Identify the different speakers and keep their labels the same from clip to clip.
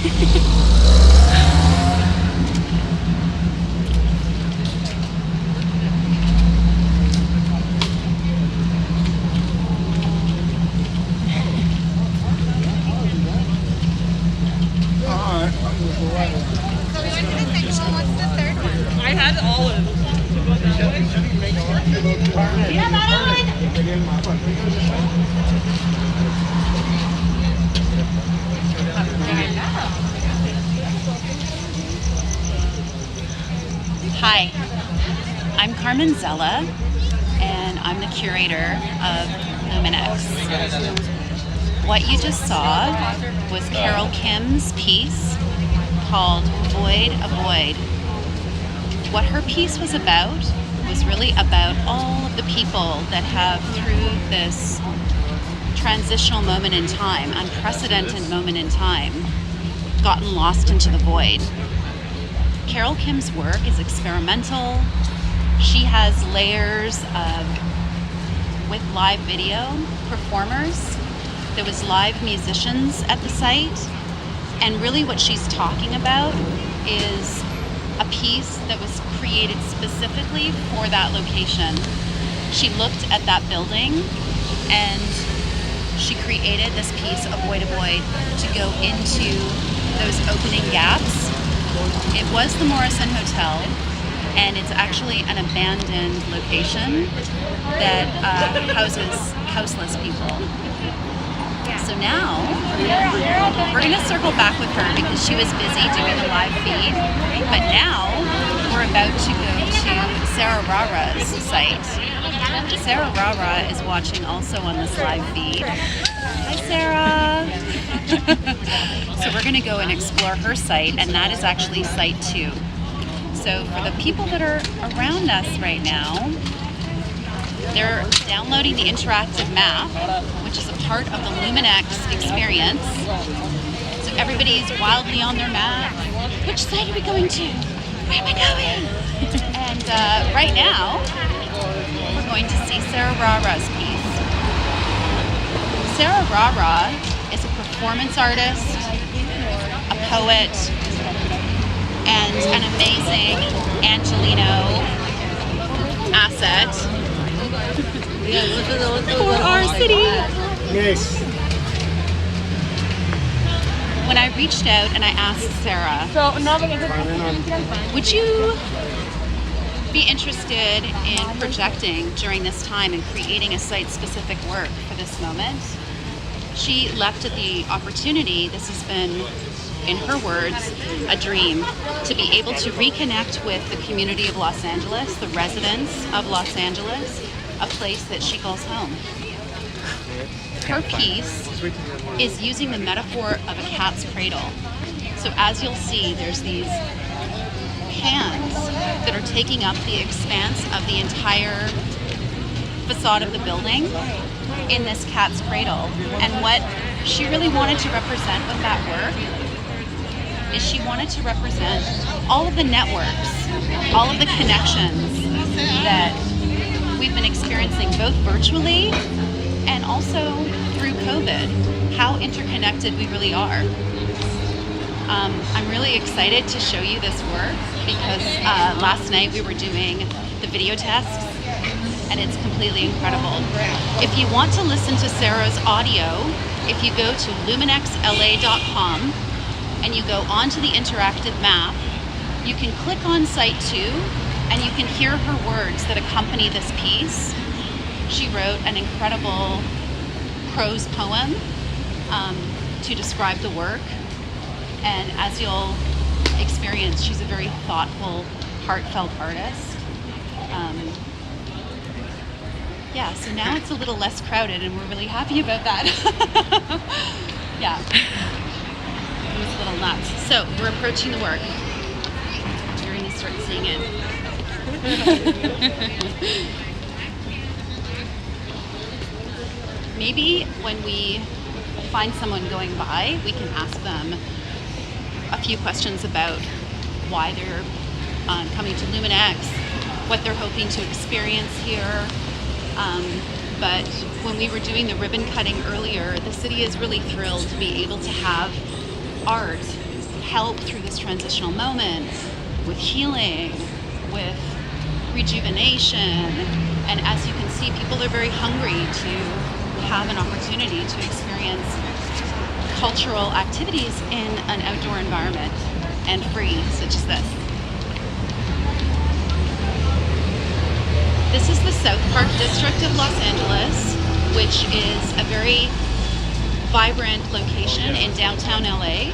Speaker 1: I had olives.
Speaker 2: Hi, I'm Carmen Zella, and I'm the curator of LUMINEX. What you just saw was Carole Kim's piece called Void Avoid. What her piece was about was really about all of the people that have, through this transitional moment in time, unprecedented moment in time, gotten lost into the void. Carole Kim's work is experimental. She has layers with live video performers. There was live musicians at the site. And really what she's talking about is a piece that was created specifically for that location. She looked at that building and she created this piece of Void Avoid to go into those opening gaps. It was the Morrison Hotel, and it's actually an abandoned location that houses houseless people. So now, we're going to circle back with her because she was busy doing the live feed, but now we're about to go to Sarah Rara's site. Sarah Rara is watching also on this live feed. Hi, Sarah! So we're going to go and explore her site, and that is actually site 2. So for the people that are around us right now, they're downloading the interactive map, which is a part of the LUMINEX experience. So everybody's wildly on their map. Which site are we going to? Where am I going? And right now, we're going to see Sarah Rara's piece. Sarah Rara is a performance artist, a poet, and an amazing Angelino asset for our city.
Speaker 3: Yes.
Speaker 2: When I reached out and I asked Sarah, would you be interested in projecting during this time and creating a site-specific work for this moment? She leapt at the opportunity. This has been, in her words, a dream, to be able to reconnect with the community of Los Angeles, the residents of Los Angeles, a place that she calls home. Her piece is using the metaphor of a cat's cradle. So as you'll see, there's these hands that are taking up the expanse of the entire facade of the building in this cat's cradle. And what she really wanted to represent with that work is she wanted to represent all of the networks, all of the connections that we've been experiencing both virtually and also through COVID, how interconnected we really are. I'm really excited to show you this work because last night we were doing the video tests and it's completely incredible. If you want to listen to Sarah's audio, if you go to luminexla.com and you go onto the interactive map, you can click on site 2 and you can hear her words that accompany this piece. She wrote an incredible prose poem to describe the work. And as you'll experience, she's a very thoughtful, heartfelt artist. Yeah, so now it's a little less crowded and we're really happy about that. Yeah, it was a little nuts. So we're approaching the work. You're gonna start seeing it. Maybe when we find someone going by, we can ask them a few questions about why they're coming to LUMINEX, what they're hoping to experience here. But when we were doing the ribbon cutting earlier, the city is really thrilled to be able to have art help through this transitional moment with healing, with rejuvenation. And as you can see, people are very hungry to have an opportunity to experience cultural activities in an outdoor environment and free, such as this. This is the South Park district of Los Angeles, which is a very vibrant location in downtown LA.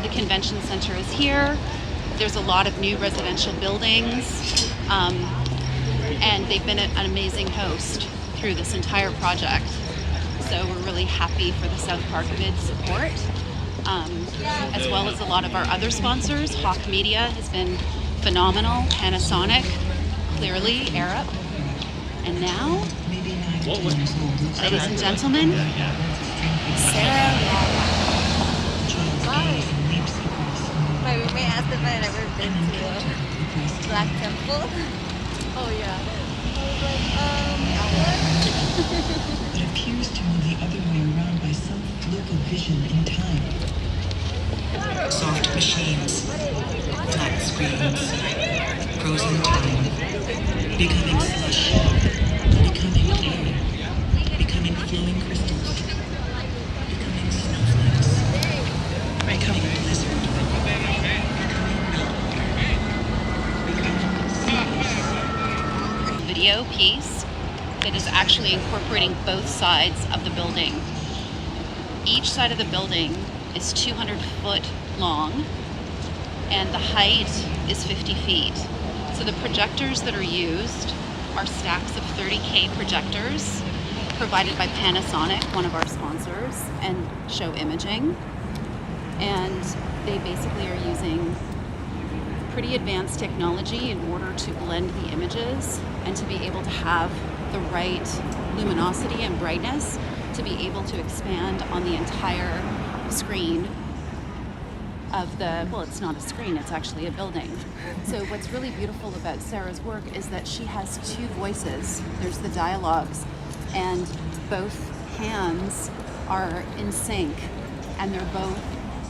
Speaker 2: The convention center is here. There's a lot of new residential buildings, and they've been an amazing host through this entire project. So we're really happy for the South Park Vid support, as well as a lot of our other sponsors. Hawk Media has been phenomenal, Panasonic, clearly, Arab. And now, ladies and gentlemen, Sarah.
Speaker 1: Hi. My roommate asked if I had ever been to Black Temple. Oh yeah.
Speaker 3: It appears to move the other way around by some fluke of vision in time. Soft machines, flat screens, frozen time, becoming slush, becoming air, becoming flowing crystals, becoming snowflakes, becoming blizzard.
Speaker 2: Video piece that is actually incorporating both sides of the building. Each side of the building is 200 foot long and the height is 50 feet. So the projectors that are used are stacks of 30K projectors provided by Panasonic, one of our sponsors, and Show Imaging. And they basically are using pretty advanced technology in order to blend the images and to be able to have the right luminosity and brightness to be able to expand on the entire screen of the, well, it's not a screen, it's actually a building. So what's really beautiful about Sarah's work is that she has two voices. There's the dialogues, and both hands are in sync, and they're both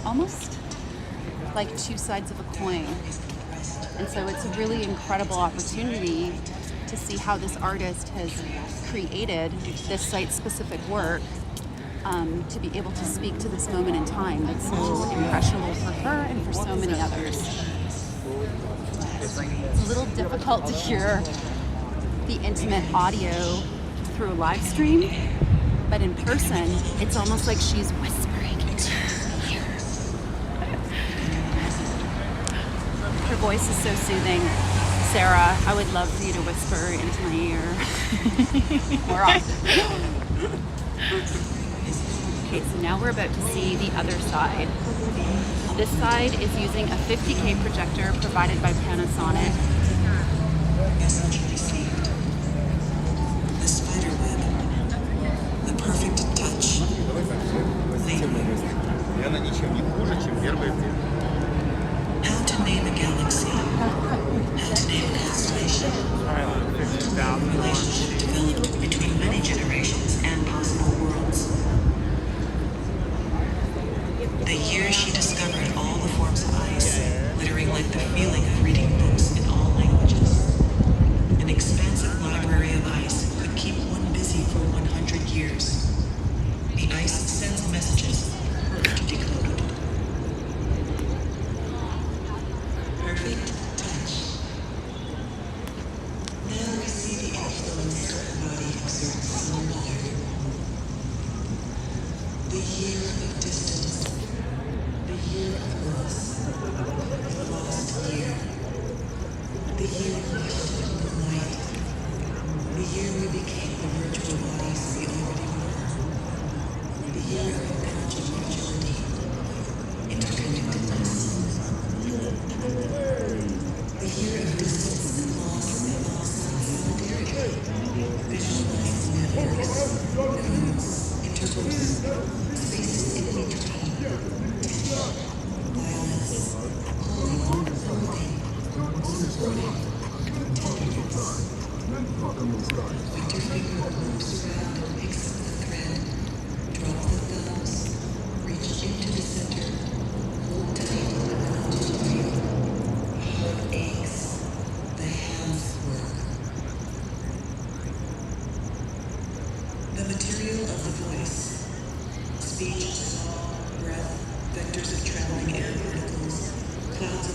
Speaker 2: almost like two sides of a coin. And so it's a really incredible opportunity to see how this artist has created this site-specific work to be able to speak to this moment in time that's so impressionable for her and for so many others. It's a little difficult to hear the intimate audio through a live stream, but in person, it's almost like she's whispering into your ear. Her voice is so soothing. Sarah, I would love for you to whisper into my ear more often. Okay, so now we're about to see the other side. This side is using a 50K projector provided by Panasonic.
Speaker 3: Message received. The spider web. The perfect touch. How to name a galaxy. How to name a constellation. Relationship developed between many generations and possible worlds. The year she discovered all the forms of ice, littering like the feeling of reading books in all languages. An expansive library of ice could keep one busy for 100 years. The ice sends messages, her to decode. Perfect touch. Now we see the influence body exerts on another. The year of distance. The year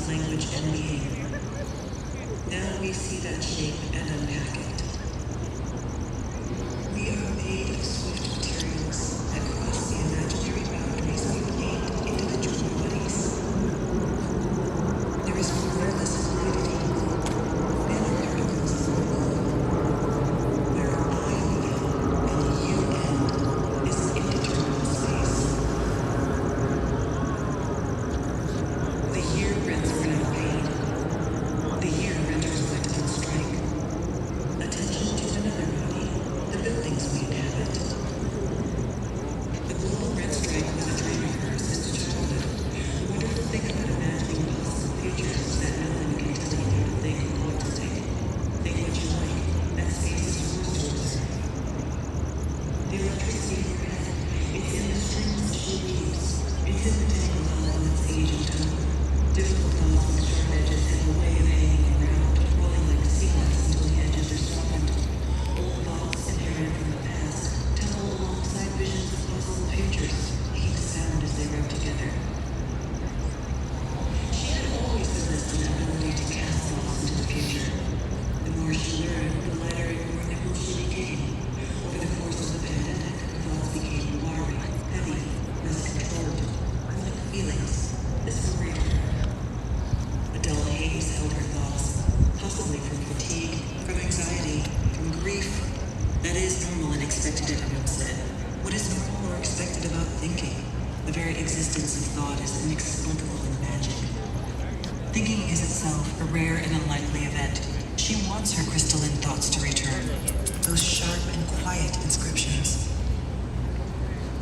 Speaker 3: of language and behavior. Now we see that shape and unpack it. We are made of swift materials that cross the imaginary boundaries we made individual bodies. There is regardless fluidity, nanoparticles of where I begin and you end is an indeterminate space. The year rents run out of pain. The year renders elected on strike. Attention to another body, the buildings we inhabit. The global rent strike was a dream of hers since childhood. The wonderful thing about imagining possible futures is that no one can tell you how to think or what to think. Think what you like. That space is yours to observe. The electricity in your head, it's in the strings she weaves. It's in the tangle of its age and tone. Difficult knots with sharp edges have a way of hanging around, rolling like sequence until the edges are softened. Old thoughts inherited from the past tunnel alongside visions of possible futures, making sound as they rub together. She had always possessed an ability to cast thoughts into the future. The more she learned, the lighter and more nimble she became. Over the course of the pandemic, her thoughts became watery, heavy, less controlled, like feelings. This worried her. A dull haze held her thoughts, possibly from fatigue, from anxiety, from grief. That is normal and expected, everyone said. What is normal or expected about thinking? The very existence of thought is inexplicable in magic. Thinking is itself a rare and unlikely event. She wants her crystalline thoughts to return, those sharp and quiet inscriptions.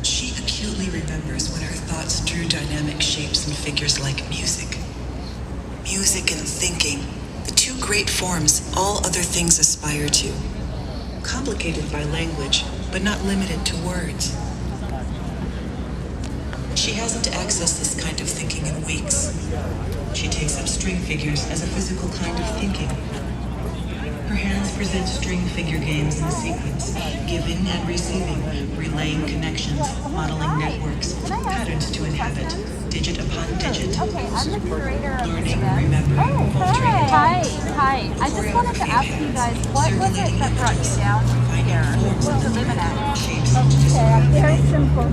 Speaker 3: She acutely remembers when her thoughts drew dynamic shapes and figures like music. Music and thinking, the two great forms all other things aspire to. Complicated by language, but not limited to words. She hasn't accessed this kind of thinking in weeks. She takes up string figures as a physical kind of thinking. Her hands present string figure games in sequence, giving and receiving, relaying connections, modeling networks, patterns to inhabit, digit upon digit.
Speaker 4: Okay, I'm the curator of
Speaker 3: Learning,
Speaker 4: this event.
Speaker 3: remembering, altering.
Speaker 4: Hi. I just wanted to ask you guys, what was it that brought you down here to LUMINEX?
Speaker 5: Okay, very simple.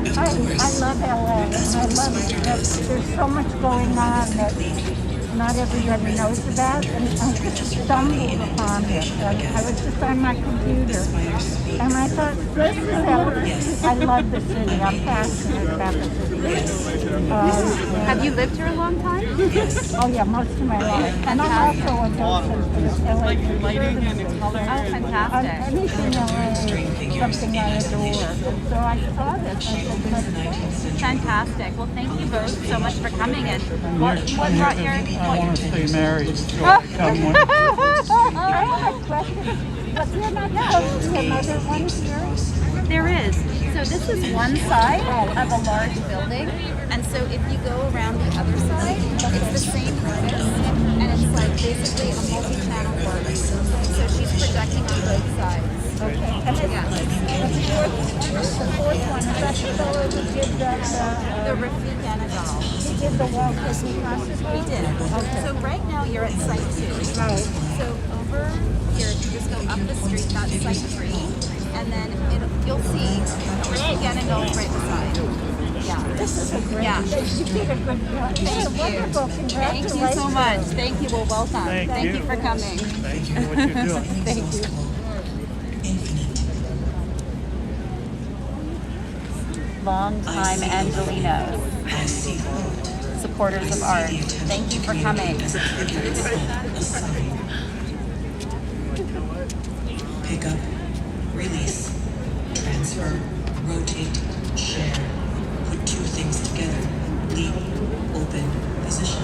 Speaker 3: Of
Speaker 5: I
Speaker 3: course.
Speaker 5: love LA.
Speaker 3: That's
Speaker 5: I
Speaker 3: what the
Speaker 5: love
Speaker 3: spider
Speaker 5: that
Speaker 3: does.
Speaker 5: there's so much going on that not everybody knows about, and I stumbled upon it. I was just on my computer, and I thought, this is LA. I love the city. I'm passionate about the city.
Speaker 4: Have you lived here a long time?
Speaker 5: Oh yeah, most of my life. And I'm also a docent for the LA Conservancy.
Speaker 4: Oh, fantastic.
Speaker 5: Anything LA is something I adore. And so I saw this. I said, let's go.
Speaker 4: Fantastic. Well, thank you both so much for coming. And what brought your...
Speaker 6: I want to stay married. So I come with
Speaker 5: I have questions. But you're not supposed to be another one here?
Speaker 4: There is. So this is one side of a large building. And so if you go around the other side, it's the same premise. And it's like basically a multi-channel work. So she's projecting on both sides.
Speaker 5: Okay. And the fourth one, is that the fellow who did
Speaker 4: The Refik Anadol.
Speaker 5: he did the Walt Disney Classic?
Speaker 4: We did.
Speaker 5: Okay.
Speaker 4: So right now you're at site 2.
Speaker 5: Right.
Speaker 4: So over here, if you just go up the street, that's site 3. And then you'll see Refik Anadol right beside. Yeah.
Speaker 5: This is a great,
Speaker 4: Yeah.
Speaker 5: you did a good job.
Speaker 4: Thank you.
Speaker 5: Wonderful.
Speaker 4: Thank you so
Speaker 5: Congratulations.
Speaker 4: much. Thank you. Well, welcome.
Speaker 6: Thank you.
Speaker 4: for coming.
Speaker 6: Thank you for what you're doing.
Speaker 4: Thank you.
Speaker 3: Infinite.
Speaker 2: Long-time Angelinos,
Speaker 3: I see the world.
Speaker 2: supporters of art. Thank you for coming.
Speaker 3: As a figure itself, a sign. Pick up, release, transfer, rotate, share. Put two things together. Leap, open, position.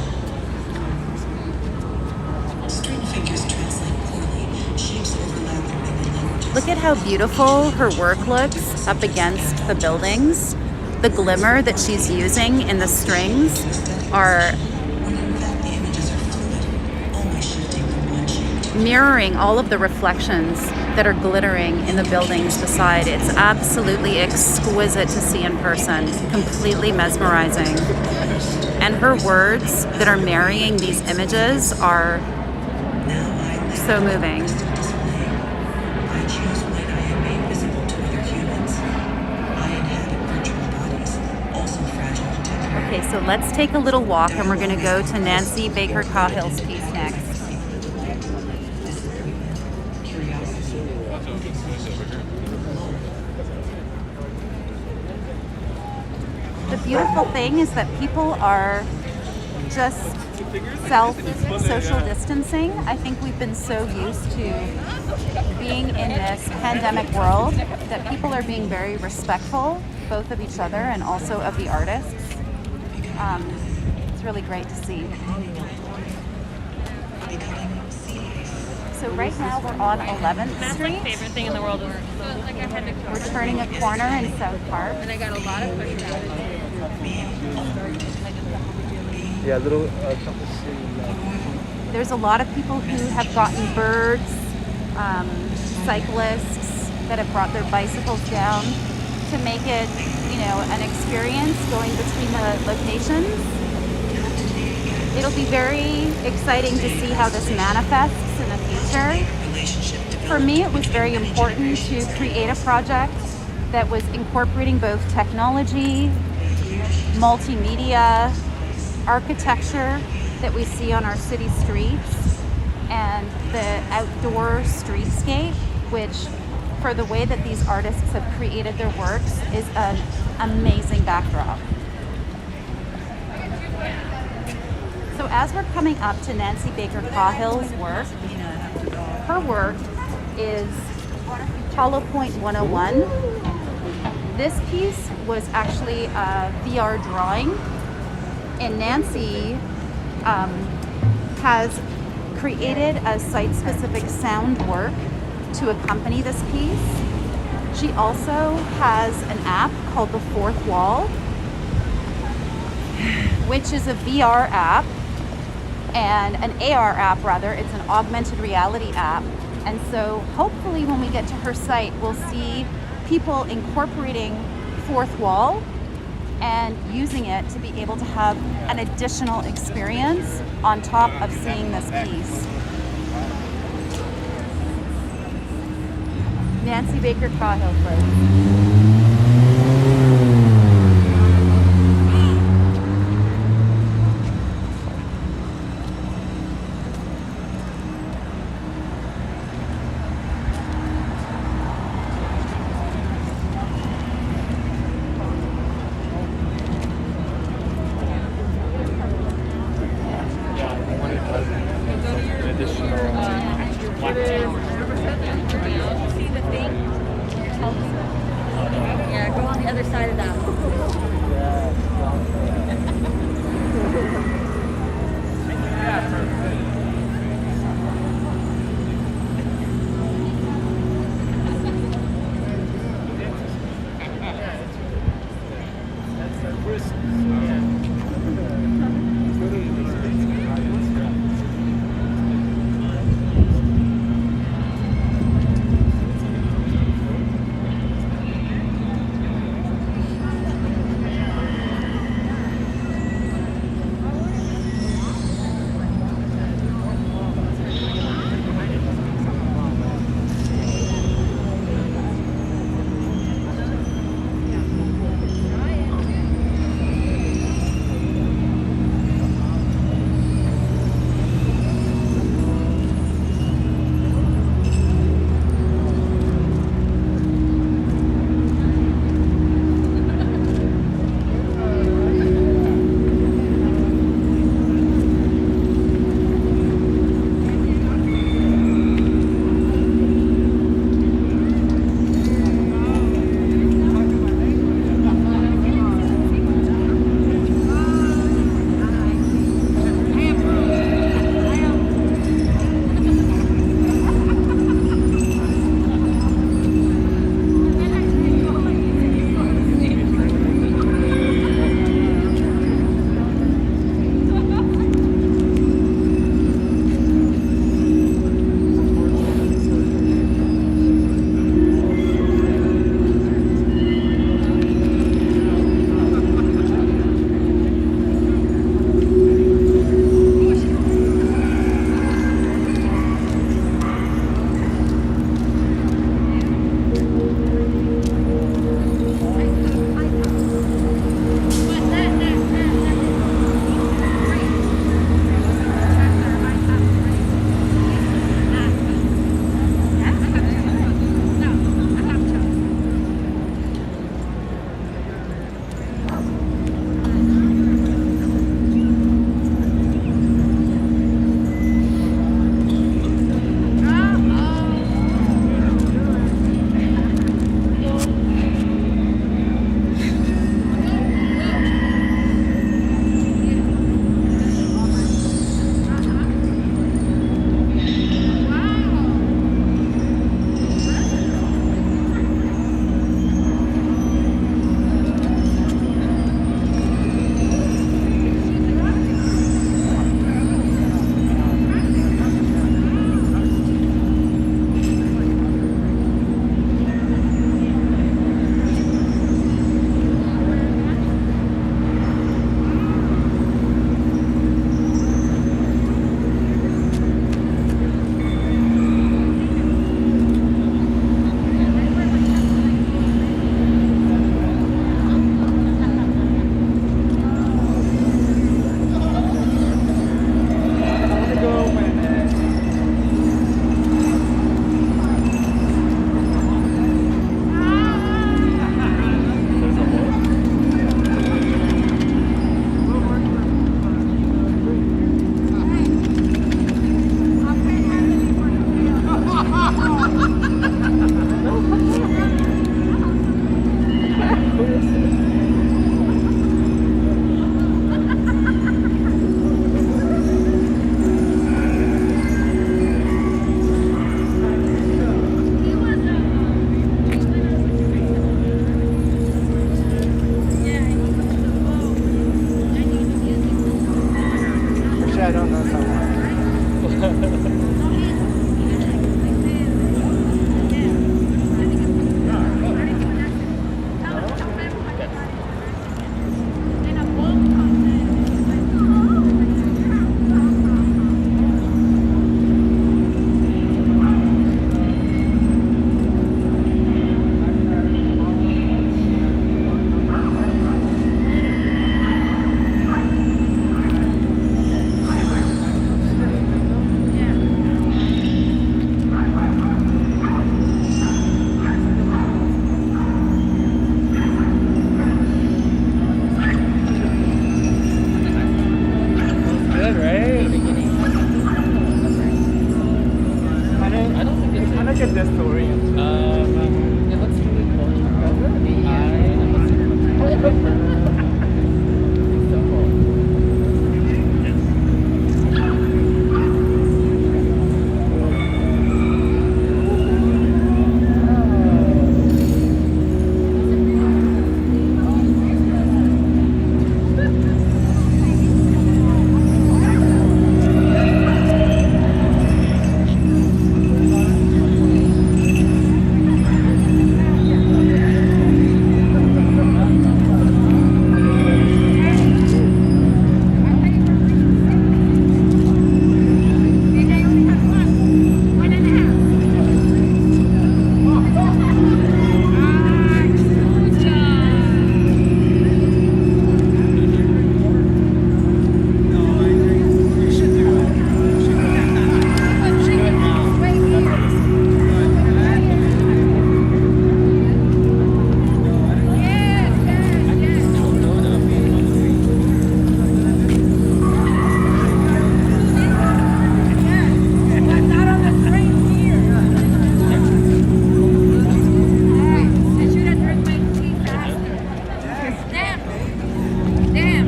Speaker 3: String figures translate poorly. Shapes overlap in many languages.
Speaker 2: Look at how beautiful her work looks up against the buildings. The glimmer that she's using in the strings are
Speaker 3: Remember that the images are fluid, always shifting from one shape to
Speaker 2: mirroring all of the reflections that are glittering in the buildings beside. It's absolutely exquisite to see in person, completely mesmerizing. And her words that are marrying these images are so moving.
Speaker 3: I choose when I am made visible to other humans. I inhabit virtual bodies, also fragile and temporary.
Speaker 2: Okay, so let's take a little walk and we're going to go to Nancy Baker Cahill's piece next. The beautiful thing is that people are just social distancing. I think we've been so used to being in this pandemic world that people are being very respectful, both of each other and also of the artists. It's really great to see. So right now we're on 11th Street.
Speaker 7: My favorite thing in the world is like I had to
Speaker 2: We're turning a corner in South Park.
Speaker 7: and I got a lot of pushback.
Speaker 6: Yeah, little couple
Speaker 2: There's a lot of people who have gotten birds, cyclists that have brought their bicycles down to make it, an experience going between the locations. It'll be very exciting to see how this manifests in the future. For me, it was very important to create a project that was incorporating both technology, multimedia, architecture that we see on our city streets, and the outdoor streetscape, which, for the way that these artists have created their works, is an amazing backdrop. So as we're coming up to Nancy Baker Cahill's work, her work is Hollow Point 101. This piece was actually a VR drawing, and Nancy has created a site-specific sound work to accompany this piece. She also has an app called The Fourth Wall, which is a VR app and an AR app rather. It's an augmented reality app. And so hopefully when we get to her site, we'll see people incorporating Fourth Wall and using it to be able to have an additional experience on top of seeing this piece. Nancy Baker Cahill first.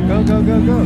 Speaker 6: Go, go, go, go.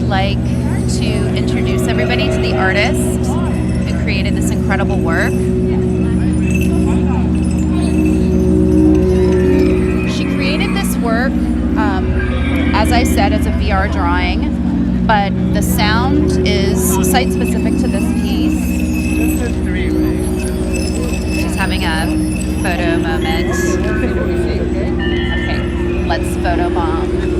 Speaker 2: Like to introduce everybody to the artist who created this incredible work. She created this work, as I said, as a VR drawing, but the sound is site-specific to this piece. She's having a photo moment. Okay, let's photobomb.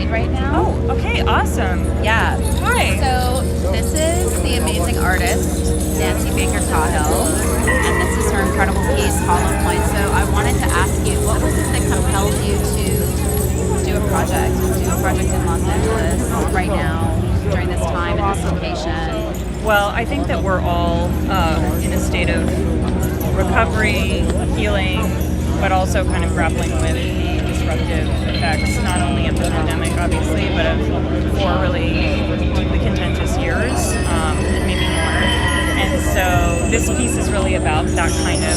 Speaker 2: Right now.
Speaker 7: Oh, okay, awesome.
Speaker 2: Yeah.
Speaker 7: Hi.
Speaker 2: So this is the amazing artist, Nancy Baker Cahill, and this is her incredible piece, Hollow Point. So I wanted to ask you, what was it that compelled you to do a project in Los Angeles right now, during this time, in this location?
Speaker 7: Well, I think that we're all in a state of recovery, healing, but also kind of grappling with the disruptive effects, not only of the pandemic, obviously, but of 4 really deeply contentious years, and maybe more. And so this piece is really about that kind of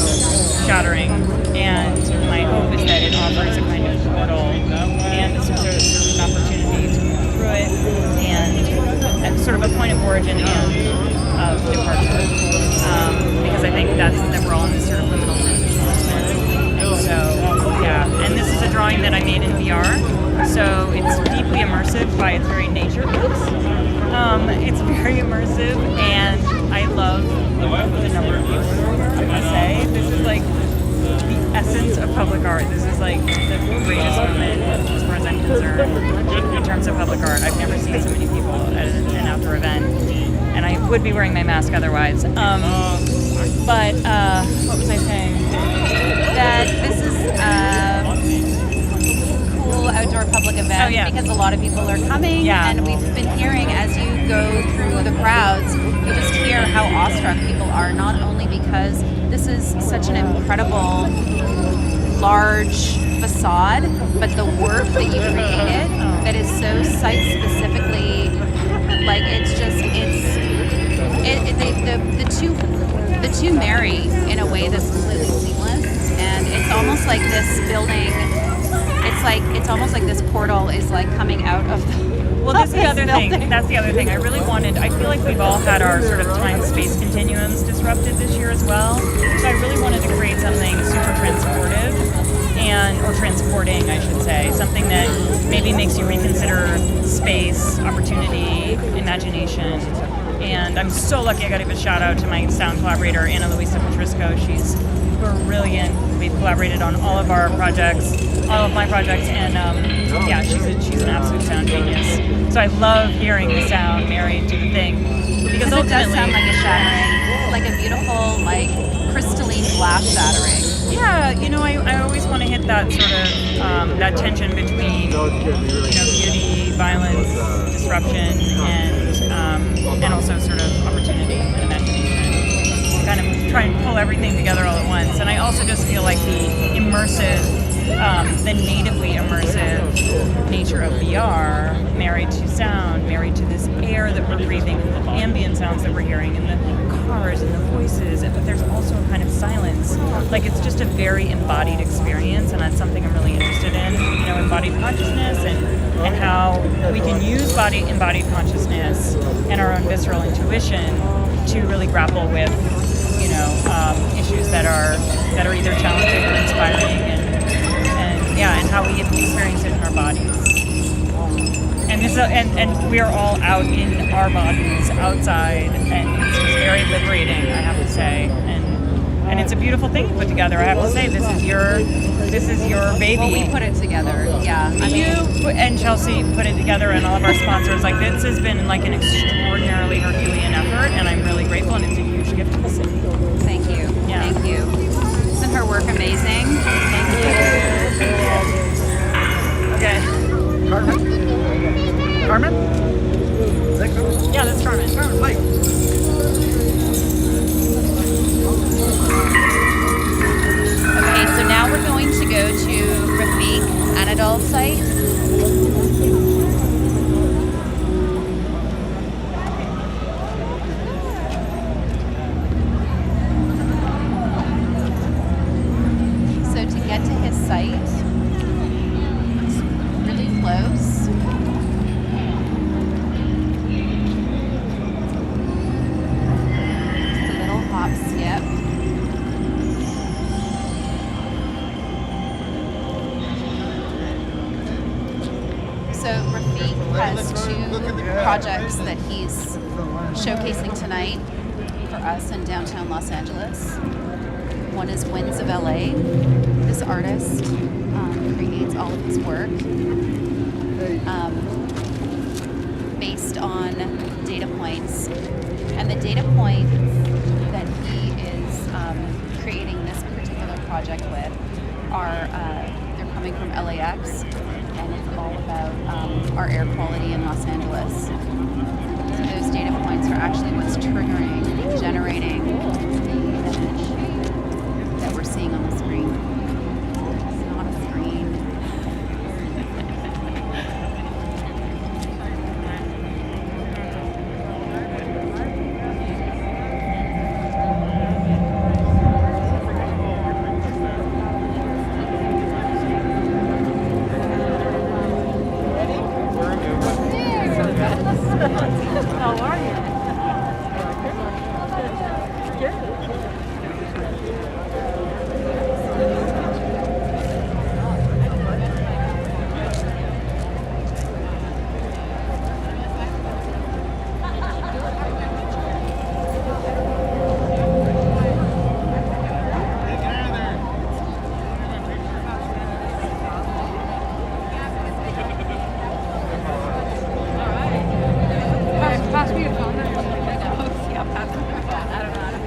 Speaker 7: shattering, and my hope is that it offers a kind of portal and sort of an opportunity to move through it, and sort of a point of origin and of departure. Because I think that we're all in this sort of liminal transition. So, yeah, and this is a drawing that I made in VR, so it's deeply immersive by its very nature. It's very immersive, and I love the number of people, I'm gonna say. This is like the essence of public art. This is like the greatest moment, as far as I'm concerned, in terms of public art. I've never seen so many people at an outdoor event, and I would be wearing my mask otherwise. But what was I saying?
Speaker 2: That this is a cool outdoor public event because a lot of people are coming, and we've been hearing as you go through the crowds, you just hear how awestruck people are, not only because this is such an incredible large facade, but the work that you created that is so site-specifically, like the two marry in a way that's completely seamless, and it's almost like this building, it's almost like this portal is like coming out of the
Speaker 7: Well, that's the other thing. That's the other thing. I feel like we've all had our sort of time-space continuums disrupted this year as well. So I really wanted to create something super transportive or transporting, I should say. Something that maybe makes you reconsider space, opportunity, imagination. And I'm so lucky I got to give a shout out to my sound collaborator, Ana Luisa Petrisco. She's brilliant. We've collaborated on all of our projects, all of my projects, and she's an absolute sound genius. So I love hearing the sound married to the thing, because
Speaker 2: it does sound like a shattering, like a beautiful, like crystalline glass shattering.
Speaker 7: Yeah, I always want to hit that sort of that tension between beauty, violence, disruption, and also sort of opportunity and imagination. Kind of try and pull everything together all at once. And I also just feel like the immersive, the natively immersive nature of VR, married to sound, married to this air that we're breathing, and the ambient sounds that we're hearing, and the cars and the voices, but there's also a kind of silence. Like, it's just a very embodied experience, and that's something I'm really interested in. Embodied consciousness and and how we can use embodied consciousness and our own visceral intuition to really grapple with, issues that are either challenging or inspiring, and how we experience it in our bodies. And we are all out in our bodies, outside, and it's just very liberating, I have to say. And it's a beautiful thing to put together. I have to say, this is your baby.
Speaker 2: Well, we put it together. Yeah.
Speaker 7: And Chelsea put it together, and all of our sponsors. Like, this has been like an extraordinarily Herculean effort, and I'm really grateful. And it's a huge gift to the city.
Speaker 2: Thank you.
Speaker 7: Yeah.
Speaker 2: Thank you. Isn't her work amazing? Thank you.
Speaker 7: Okay.
Speaker 6: Carmen? Is that Carmen?
Speaker 7: Yeah, that's Carmen.
Speaker 6: Carmen, Mike.
Speaker 2: Okay, so now we're going to go to Refik Anadol's site. So to get to his site, it's really close. Just a little hop skip. So Refik has two projects that he's showcasing tonight for us in downtown Los Angeles. One is Winds of LA. This artist creates all of his work based on data points. And the data point that he is creating this particular project with are, they're coming from LAX, and it's all about our air quality in Los Angeles. So those data points are actually what's generating the image that we're seeing on the screen. It's not a screen.
Speaker 5: How are you? Pass me a phone.
Speaker 2: Yeah, pass me your phone. I don't know how to.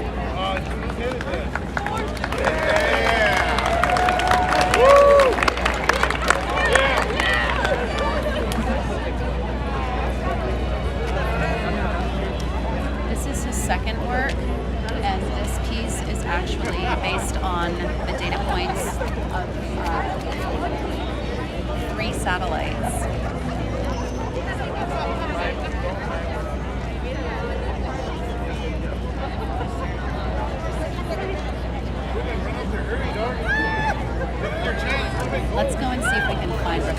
Speaker 2: This is his second work, and this piece is actually based on the data points of 3 satellites. Let's go and see if we can find Refik.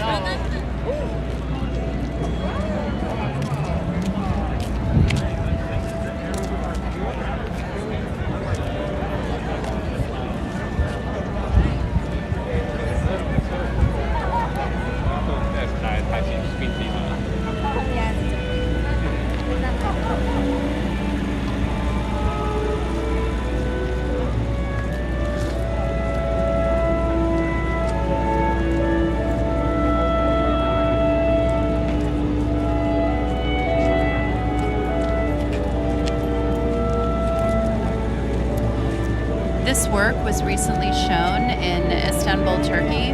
Speaker 2: This work was recently shown in Istanbul, Turkey,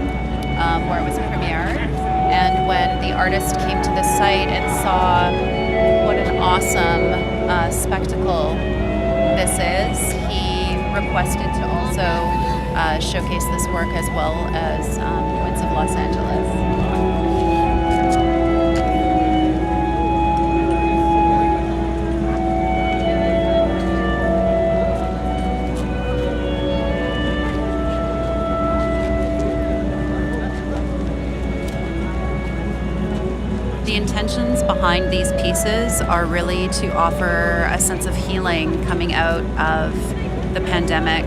Speaker 2: where it was premiered. And when the artist came to the site and saw what an awesome spectacle this is, he requested to also showcase this work as well as Winds of Los Angeles. intentions behind these pieces are really to offer a sense of healing coming out of the pandemic.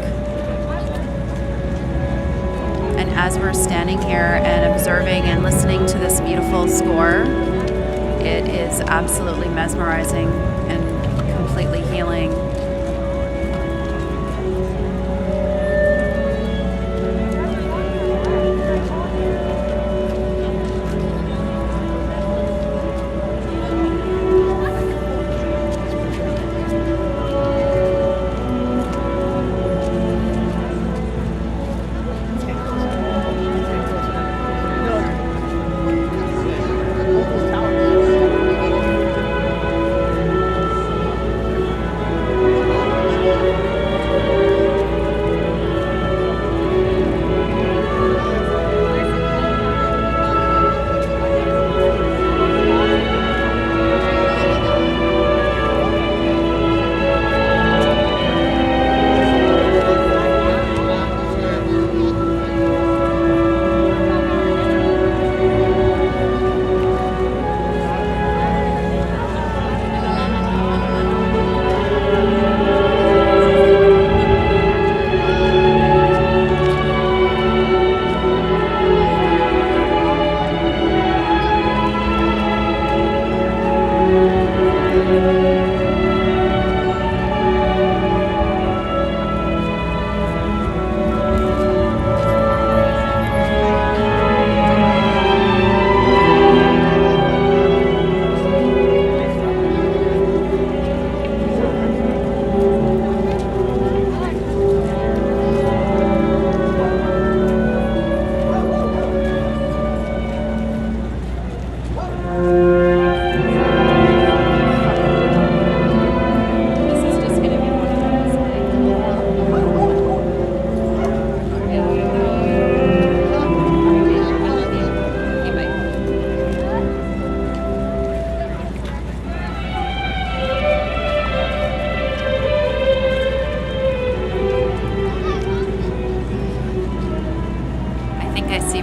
Speaker 2: And as we're standing here and observing and listening to this beautiful score, it is absolutely mesmerizing and completely healing.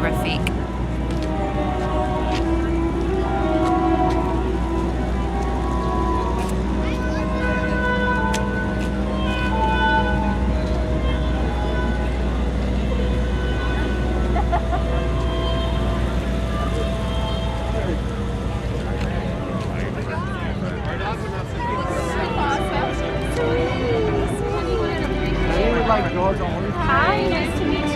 Speaker 2: Refik.
Speaker 4: Hi, nice to meet you.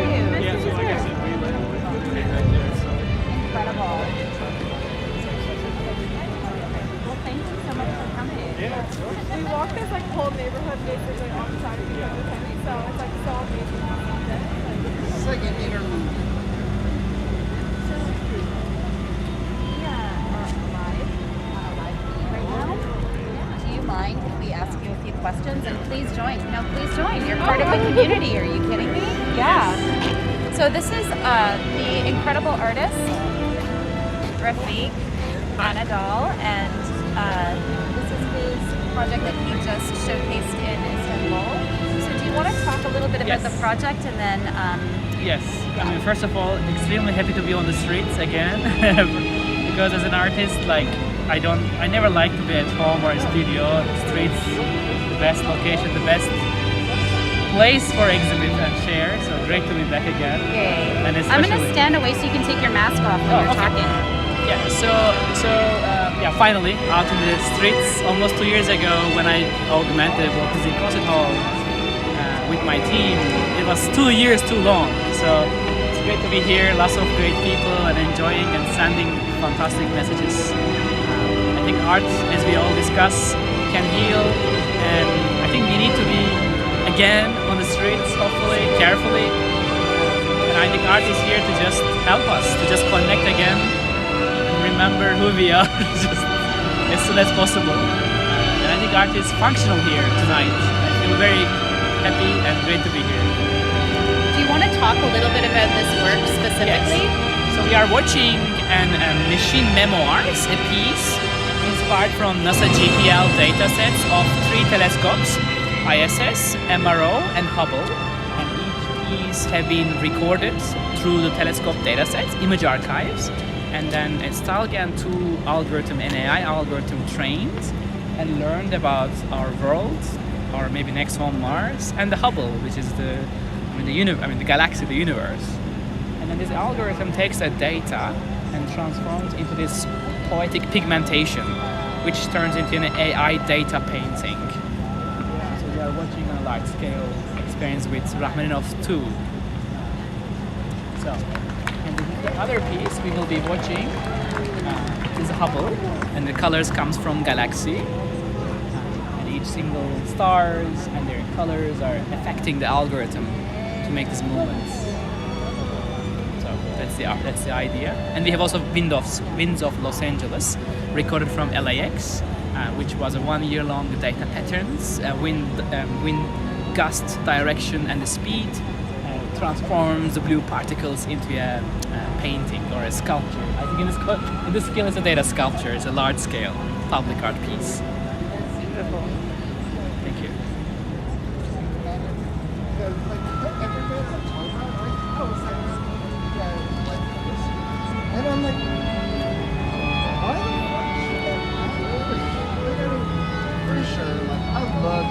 Speaker 4: Incredible. Well, thank you so much for coming.
Speaker 8: We walk this like whole neighborhood basically all the time because of Henry, so it's like so amazing.
Speaker 6: It's like an interlude.
Speaker 4: We are live right now. Do you mind if we ask you a few questions? And please join. No, please join. You're part of the community. Are you kidding me? Yeah. So this is the incredible artist, Refik Anadol, and this is his project that he just showcased in Istanbul. So do you want to talk a little bit about the project and then...
Speaker 9: Yes. I mean, first of all, extremely happy to be on the streets again because as an artist, like, I never like to be at home or in studio. Streets, the best location, the best place for exhibit and share. So great to be back again.
Speaker 4: Yay.
Speaker 9: And
Speaker 4: I'm going to stand away so you can take your mask off when you're talking.
Speaker 9: Yeah. So finally out in the streets almost 2 years ago when I augmented what is in concert hall with my team. It was 2 years too long. So it's great to be here. Lots of great people and enjoying and sending fantastic messages. I think art, as we all discuss, can heal, and I think we need to be again on the streets, hopefully, carefully. And I think art is here to just help us, to just connect again and remember who we are just as soon as possible. And I think art is functional here tonight. I feel very happy and great to be here.
Speaker 4: Do you want to talk a little bit about this work specifically?
Speaker 9: Yes. So we are watching machine memoirs, a piece inspired from NASA DTLA datasets of 3 telescopes, ISS, MRO, and Hubble. And each piece have been recorded through the telescope datasets, image archives. and then a Stalgan 2 algorithm, an AI algorithm trained and learned about our world, or maybe next home Mars, and the Hubble, which is the galaxy, the universe. And then this algorithm takes that data and transforms into this poetic pigmentation, which turns into an AI data painting. So we are watching a large-scale experience with Rachmaninoff 2. So, and the other piece we will be watching is Hubble, and the colors comes from galaxy. And each single stars and their colors are affecting the algorithm to make these movements. So that's the idea. And we have also Winds of Los Angeles, recorded from LAX, which was a 1 year long data patterns, wind gust direction and the speed transforms the blue particles into a painting or a sculpture. I think in this scale it's a data sculpture. It's a large scale public art piece.
Speaker 6: Beautiful.
Speaker 9: Thank you.
Speaker 6: And I'm like, why the fuck should that happen? I'm pretty sure, like, I love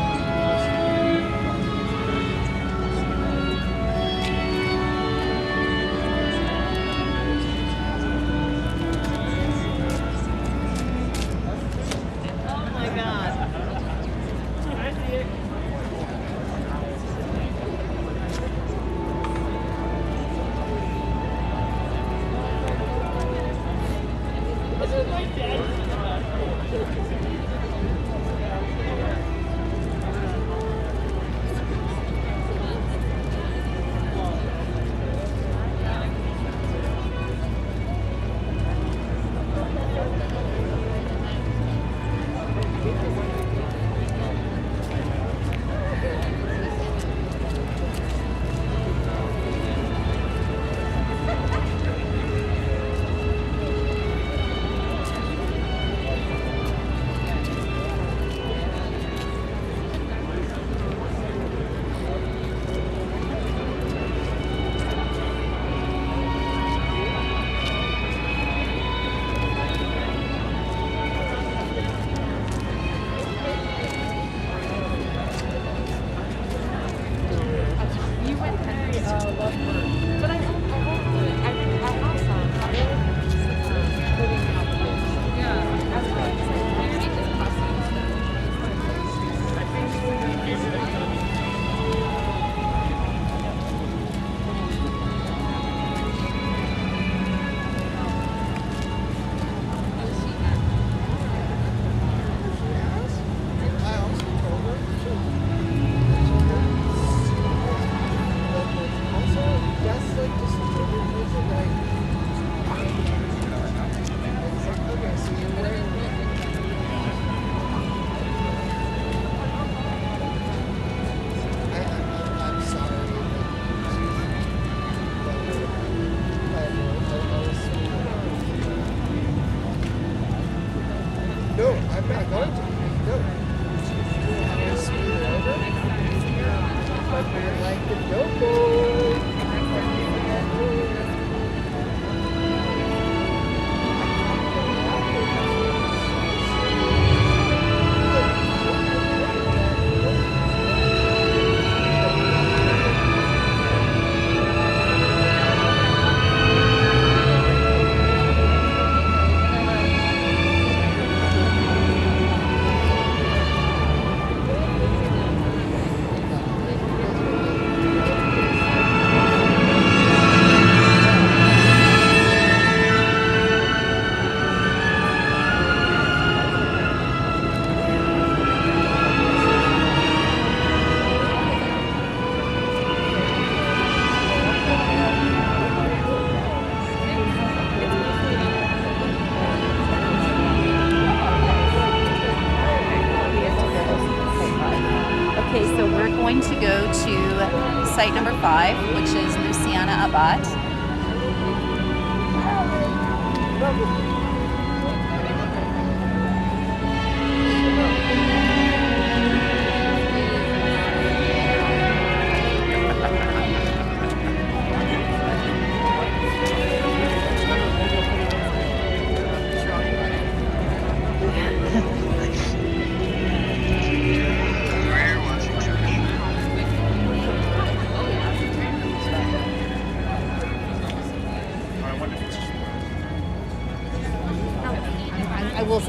Speaker 2: site number 5, which is Luciana Abait.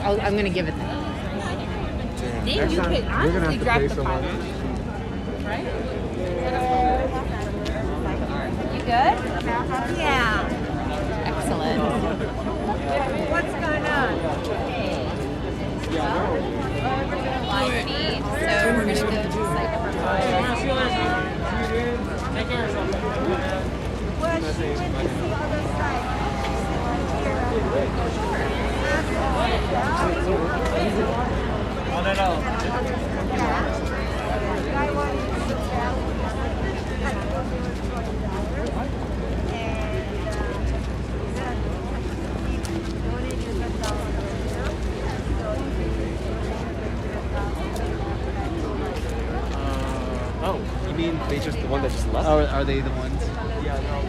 Speaker 2: I'm going to give it that.
Speaker 6: Next time, we're gonna have to pay someone.
Speaker 4: Right? You good?
Speaker 1: Yeah.
Speaker 2: Excellent.
Speaker 1: What's going on?
Speaker 4: Live feed. So we're going to go to site number 5.
Speaker 9: Take care of yourself.
Speaker 1: Well, she went to the other side.
Speaker 9: Oh, no.
Speaker 6: Oh, you mean they just the one that just left?
Speaker 9: Oh, are they the ones?
Speaker 6: Yeah, no.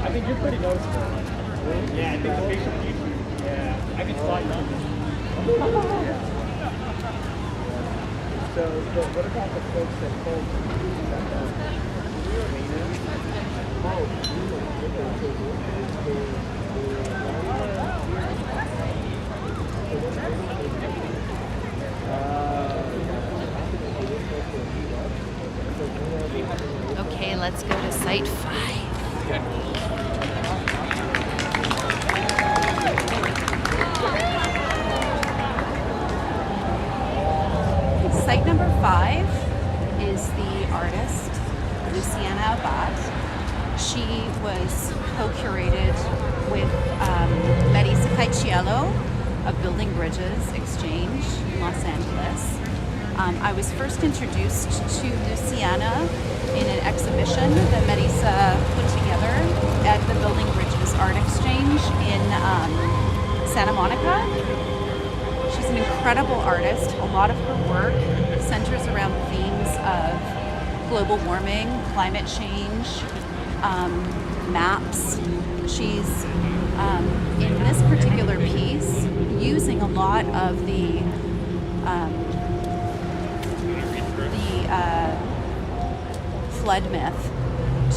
Speaker 9: I think you're pretty noticeable. Yeah, I think the facial features. Yeah, I can spot you.
Speaker 6: So, but what about the folks that told
Speaker 2: Okay, let's go to site 5. Site number 5 is the artist Luciana Abait. She was co-curated with Baker Cahill of Building Bridges Exchange in Los Angeles. I was first introduced to Luciana in an exhibition that Marisa put together at the Building Bridges Art Exchange in Santa Monica. She's an incredible artist. A lot of her work centers around themes of global warming, climate change, maps. She's in this particular piece using a lot of the flood myth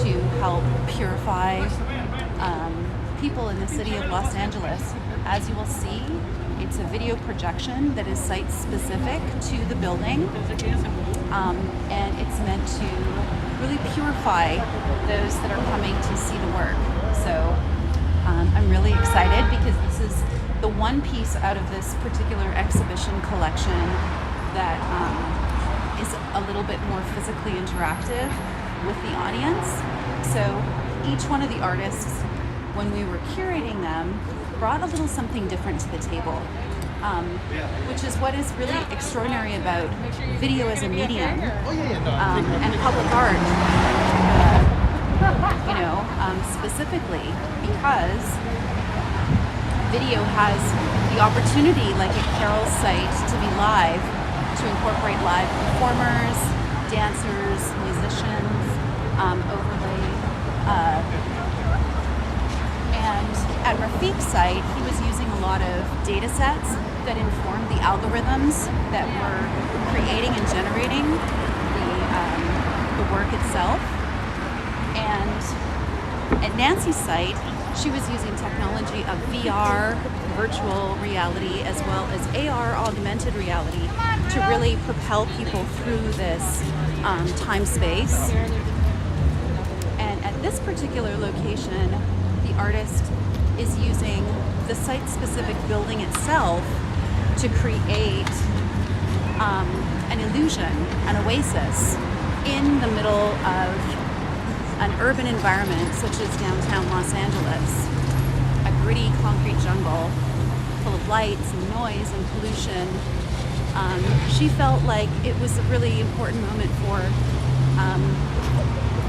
Speaker 2: to help purify people in the city of Los Angeles. As you will see, it's a video projection that is site specific to the building, and it's meant to really purify those that are coming to see the work. So I'm really excited because this is the one piece out of this particular exhibition collection that is a little bit more physically interactive with the audience. So each one of the artists, when we were curating them, brought a little something different to the table, which is what is really extraordinary about video as a medium and public art, specifically because video has the opportunity, like at Carole's site, to be live, to incorporate live performers, dancers, musicians, overlay. And at Refik's site, he was using a lot of data sets that informed the algorithms that were creating and generating the work itself. And at Nancy's site, she was using technology of VR, virtual reality, as well as AR, augmented reality, to really propel people through this time-space. And at this particular location, the artist is using the site-specific building itself to create an illusion, an oasis, in the middle of an urban environment such as downtown Los Angeles, a gritty concrete jungle full of lights and noise and pollution. She felt like it was a really important moment for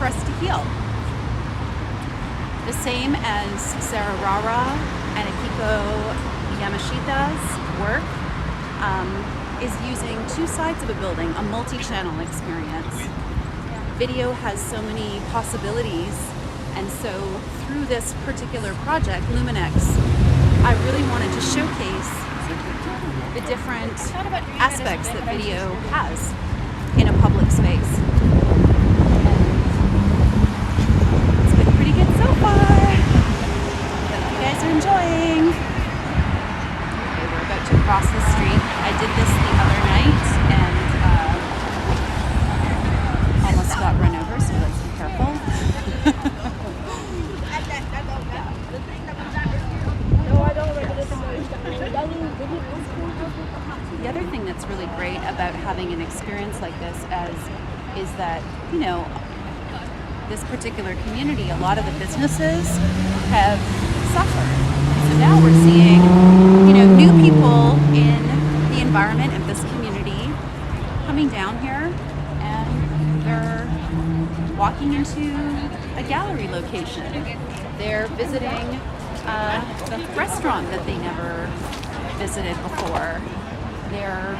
Speaker 2: us to heal. The same as Rara and Akiko Yamashita's work is using two sides of a building, a multi-channel experience. Video has so many possibilities, and so through this particular project, LUMINEX, I really wanted to showcase the different aspects that video has in a public space. It's been pretty good so far. Hope you guys are enjoying. Okay, we're about to cross the street. I did this the other night and almost got run over, so let's be careful. The other thing that's really great about having an experience like this is that, you know, this particular community, a lot of the businesses have suffered. So now we're seeing, you know, new people in the environment of this community coming down here, and they're walking into a gallery location. They're visiting the restaurant that they never visited before. They're,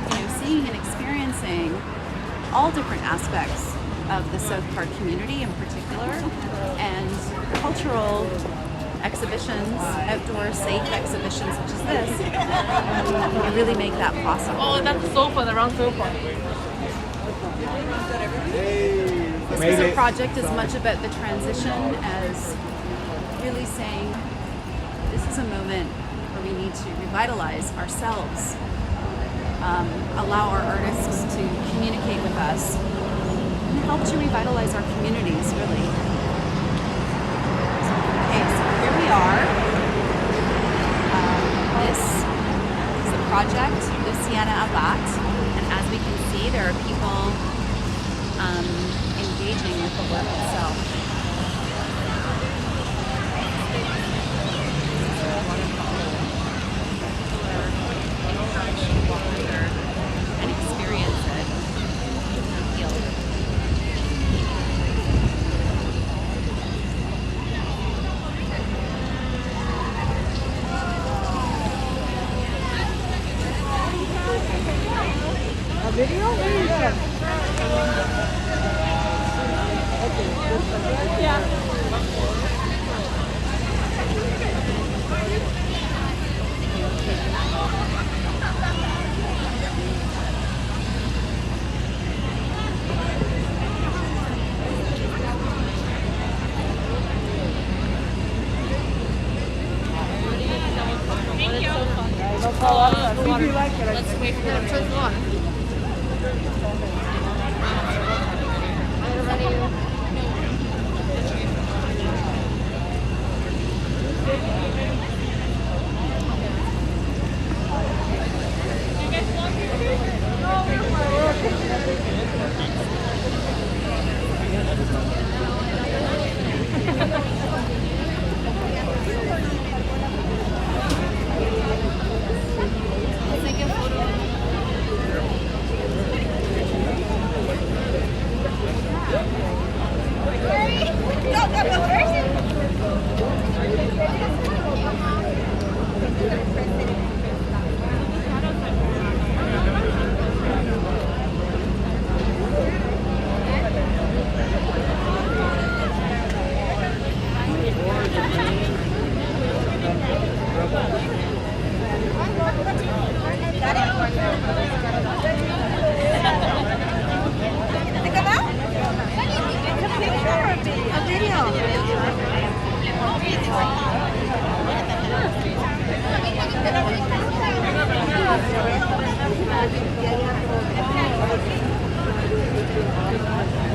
Speaker 2: you know, seeing and experiencing all different aspects of the South Park community in particular, and cultural exhibitions, outdoor safe exhibitions such as this, really make that possible.
Speaker 8: Oh, that's the sofa, the round sofa.
Speaker 2: This was a project as much about the transition as really saying this is a moment where we need to revitalize ourselves, allow our artists to communicate with us, and help to revitalize our communities, really. Okay, so here we are. This is the project Luciana Abait, and as we can see, there are people engaging with the work itself. And experience it. Feel it.
Speaker 6: A video?
Speaker 8: Yeah. Let's wait for them to run.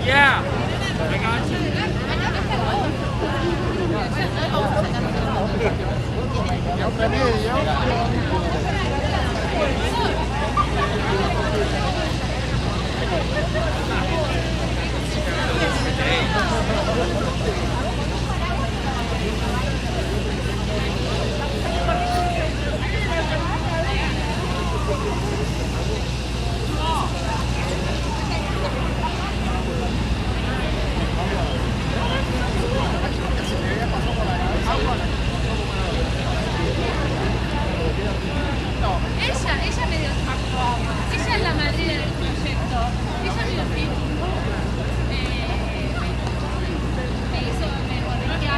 Speaker 9: Yeah, I got you.
Speaker 8: Ella me dio el trabajo. Ella es la madrina del proyecto. Ella me lo firmó. Me hizo, me corrigió.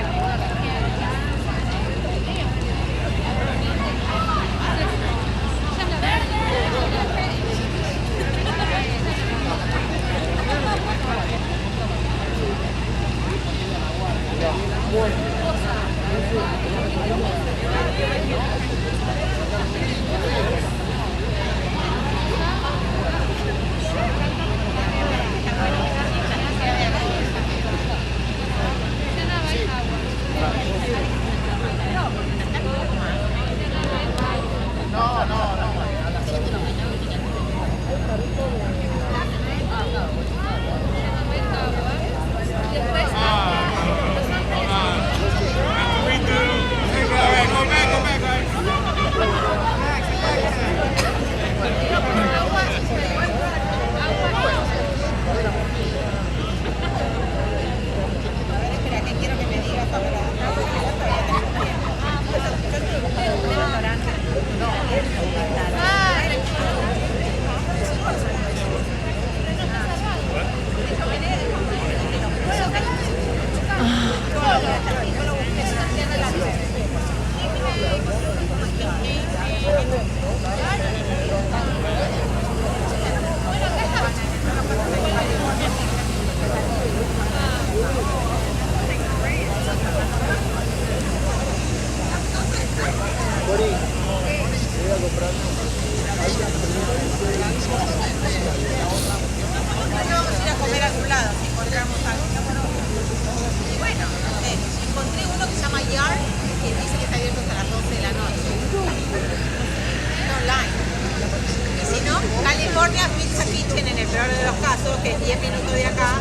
Speaker 10: paso que 10 minutos de acá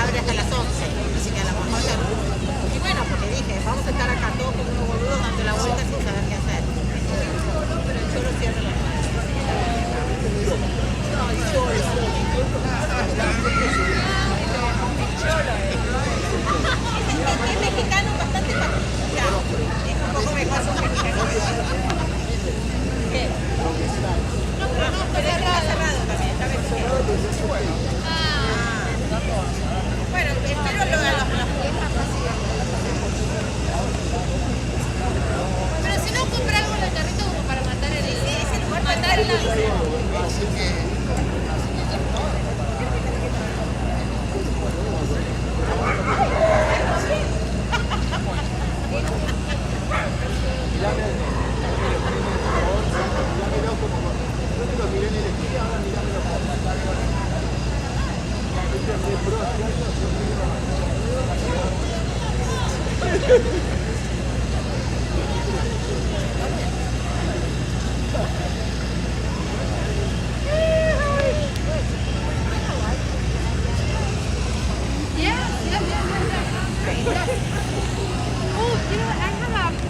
Speaker 10: abre hasta las 11. Así que a lo mejor ya... Y bueno, porque dije, vamos a estar acá todos como unos boludos dando la vuelta sin saber qué hacer. Yo lo cierro. Es mexicano bastante particular. Es un poco mejor su mexicano. ¿Qué? No, pero está cerrado también, está vencido. Bueno, espero lo de los pero si no, compra algo en el carrito como para matar el... Sí, ese lugar matar el... Así que...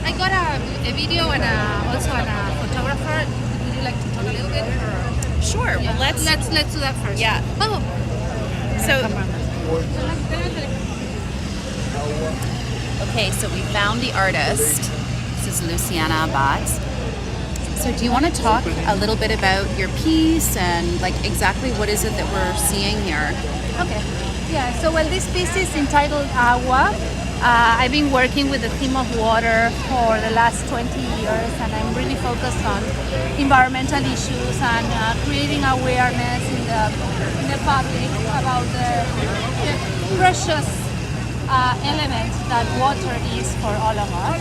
Speaker 4: I got a video and also a photographer. Would you like to talk a little bit? Or?
Speaker 2: Sure.
Speaker 4: Yeah.
Speaker 2: Well,
Speaker 4: let's do that first.
Speaker 2: Yeah.
Speaker 4: Oh.
Speaker 2: So. Okay, so we found the artist. This is Luciana Abait. So do you want to talk a little bit about your piece and like exactly what is it that we're seeing here?
Speaker 4: Okay. Yeah. So well, this piece is entitled Agua. I've been working with the theme of water for the last 20 years, and I'm really focused on environmental issues and creating awareness in the public about the precious element that water is for all of us.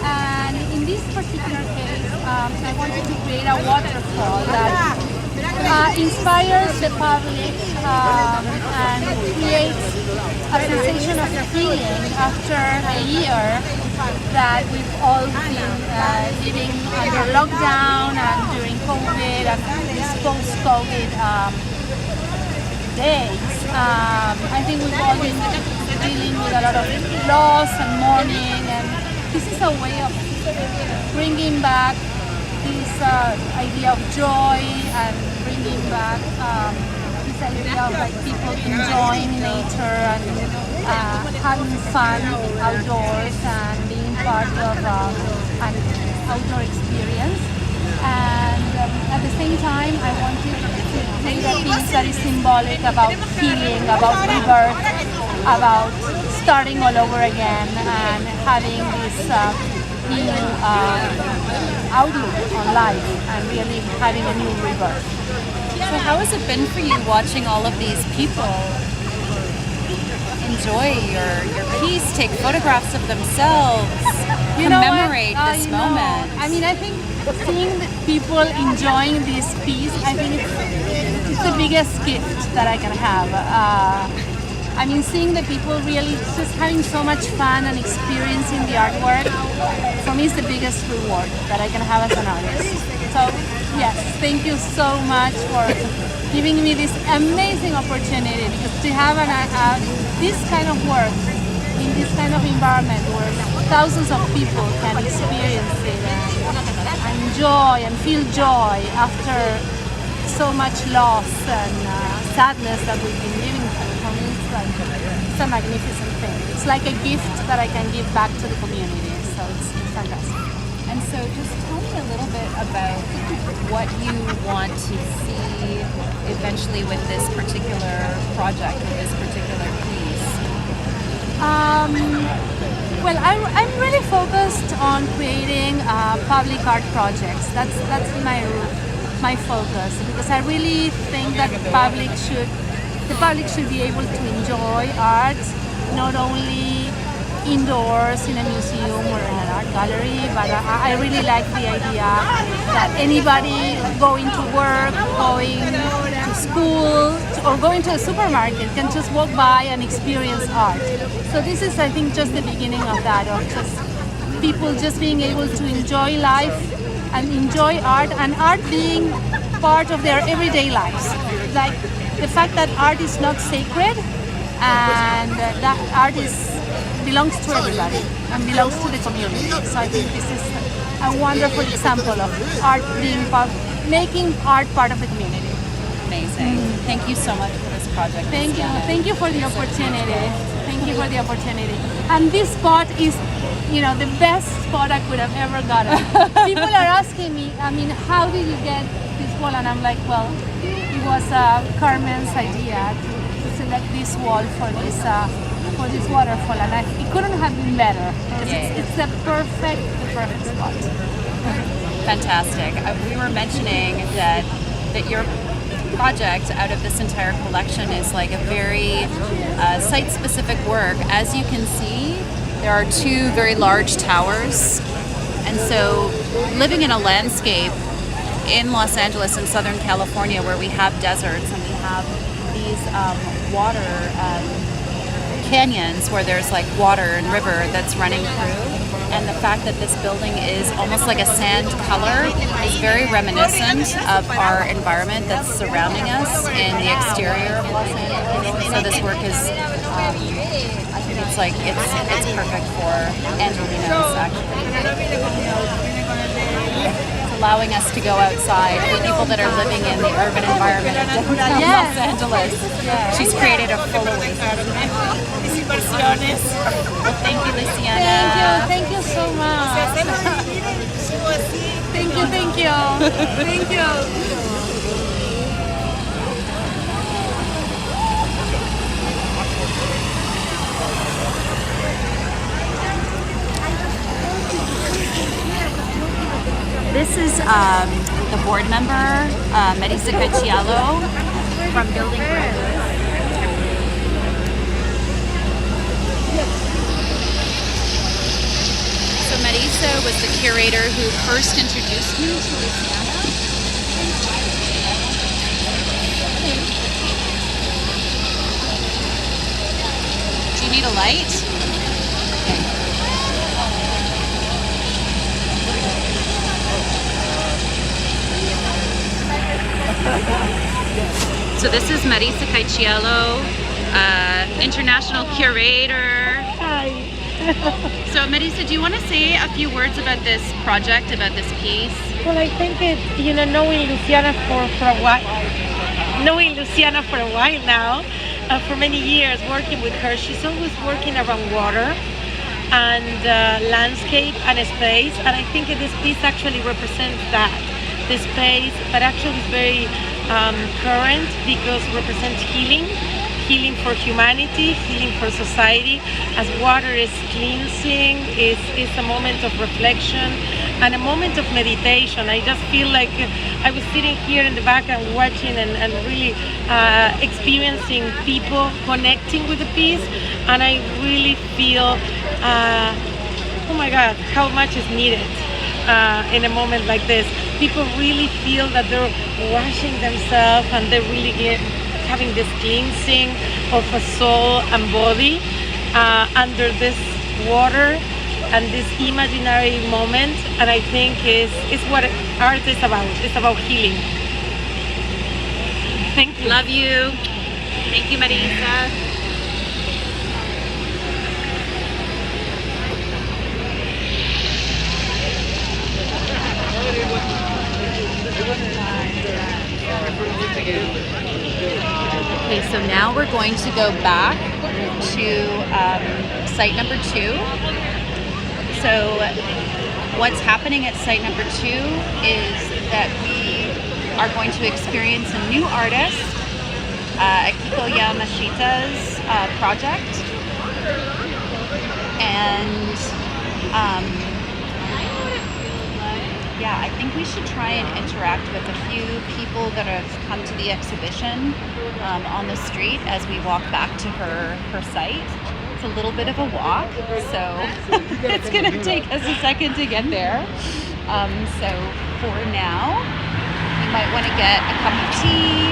Speaker 4: And in this particular case, I wanted to create a waterfall that inspires the public and creates a sensation of healing after a year that we've all been living under lockdown and during COVID and these post-COVID days. I think we've all been dealing with a lot of loss and mourning, and this is a way of bringing back this idea of joy and bringing back this idea of like people enjoying nature and having fun outdoors and being part of an outdoor experience. And at the same time, I wanted to create a piece that is symbolic about healing, about rebirth, about starting all over again and having this new outlook on life and really having a new rebirth.
Speaker 2: So how has it been for you watching all of these people enjoy your piece, take photographs of themselves, commemorate this moment?
Speaker 4: I mean, I think seeing the people enjoying this piece, I think it's the biggest gift that I can have. I mean, seeing the people really just having so much fun and experiencing the artwork, for me is the biggest reward that I can have as an artist. So, yes, thank you so much for giving me this amazing opportunity, because to have this kind of work in this kind of environment where thousands of people can experience it and enjoy and feel joy after so much loss and sadness that we've been living through. For me, it's a magnificent thing. It's like a gift that I can give back to the community. So it's fantastic.
Speaker 2: And so just tell me a little bit about what you want to see eventually with this particular project, with this particular piece.
Speaker 4: Well, I'm really focused on creating public art projects. That's my focus, because I really think that the public should be able to enjoy art, not only indoors in a museum or in an art gallery, but I really like the idea that anybody going to work, going to school, or going to a supermarket can just walk by and experience art. So this is, I think, just the beginning of that, of just people just being able to enjoy life and enjoy art, and art being part of their everyday lives. Like
Speaker 11: the fact that art is not sacred and that art belongs to everybody and belongs to the community. So I think this is a wonderful example of art making art part of the community.
Speaker 2: Amazing. Thank you so much for this project.
Speaker 11: Thank you.
Speaker 2: Luciana.
Speaker 11: Thank you for the opportunity. Thank you for the opportunity. And this spot is, the best spot I could have ever gotten. People are asking me, how did you get this wall? And I'm like, well, it was Carmen's idea to select this wall for this waterfall, and it couldn't have been better. It's the perfect spot.
Speaker 2: Fantastic. We were mentioning that your project out of this entire collection is like a very site-specific work. As you can see, there are two very large towers, and so living in a landscape in Los Angeles and Southern California where we have deserts and we have these water canyons where there's like water and river that's running through, and the fact that this building is almost like a sand color is very reminiscent of our environment that's surrounding us in the exterior of Los Angeles. So this work is, I think it's perfect for Angelinos actually. It's allowing us to go outside for people that are living in the urban environment of downtown Los Angeles. She's created a full oasis. Well, thank you, Luciana.
Speaker 11: Thank you so much. Thank you. Thank you.
Speaker 2: This is the board member, Marisa Cacciello from Building Bridges. So Marisa was the curator who first introduced me to Luciana. Do you need a light? So this is Marisa Cacciello, international curator.
Speaker 5: Hi.
Speaker 2: So Marisa, do you want to say a few words about this project, about this piece?
Speaker 5: Well, I think knowing Luciana for a while now, for many years working with her, she's always working around water and landscape and space, and I think this piece actually represents that. The space, but actually is very current because it represents healing for humanity, healing for society, as water is cleansing, is a moment of reflection and a moment of meditation. I just feel like I was sitting here in the back and watching and really experiencing people connecting with the piece, and I really feel, oh my God, how much is needed in a moment like this. People really feel that they're washing themselves and they're really having this cleansing of a soul and body under this water and this imaginary moment. And I think is what art is about. It's about healing. Thank you.
Speaker 2: Love you. Thank you, Marisa. Okay, so now we're going to go back to site number 2. So what's happening at site number 2 is that we are going to experience a new artist, Akiko Yamashita's project. And yeah, I think we should try and interact with a few people that have come to the exhibition on the street as we walk back to her site. It's a little bit of a walk, so it's going to take us a second to get there. So for now, you might want to get a cup of tea.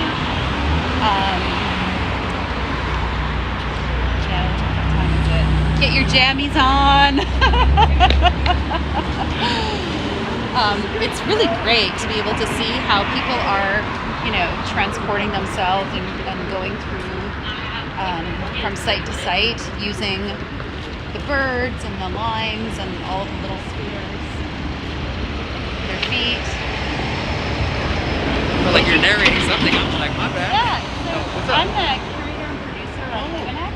Speaker 2: What time is it? Get your jammies on. It's really great to be able to see how people are transporting themselves and going through from site to site using the birds and the lines and all the little scooters, their feet.
Speaker 12: I feel like you're narrating something. I'm like, my bad.
Speaker 2: Yeah, so I'm the curator and producer of LUMINEX.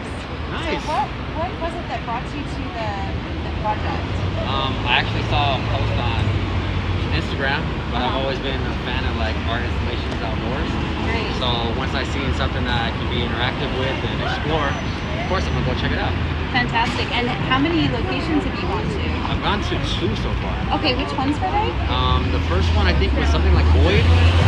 Speaker 12: Nice.
Speaker 2: So what was it that brought you to the project?
Speaker 12: I actually saw a post on Instagram, but I've always been a fan of like art installations outdoors.
Speaker 2: Great.
Speaker 12: So once I seen something that I can be interactive with and explore, of course I'm gonna go check it out.
Speaker 2: Fantastic. And how many locations have you gone to?
Speaker 12: I've gone to 2 so far.
Speaker 2: Okay, which ones were they?
Speaker 12: The first one I think was something like Boyd.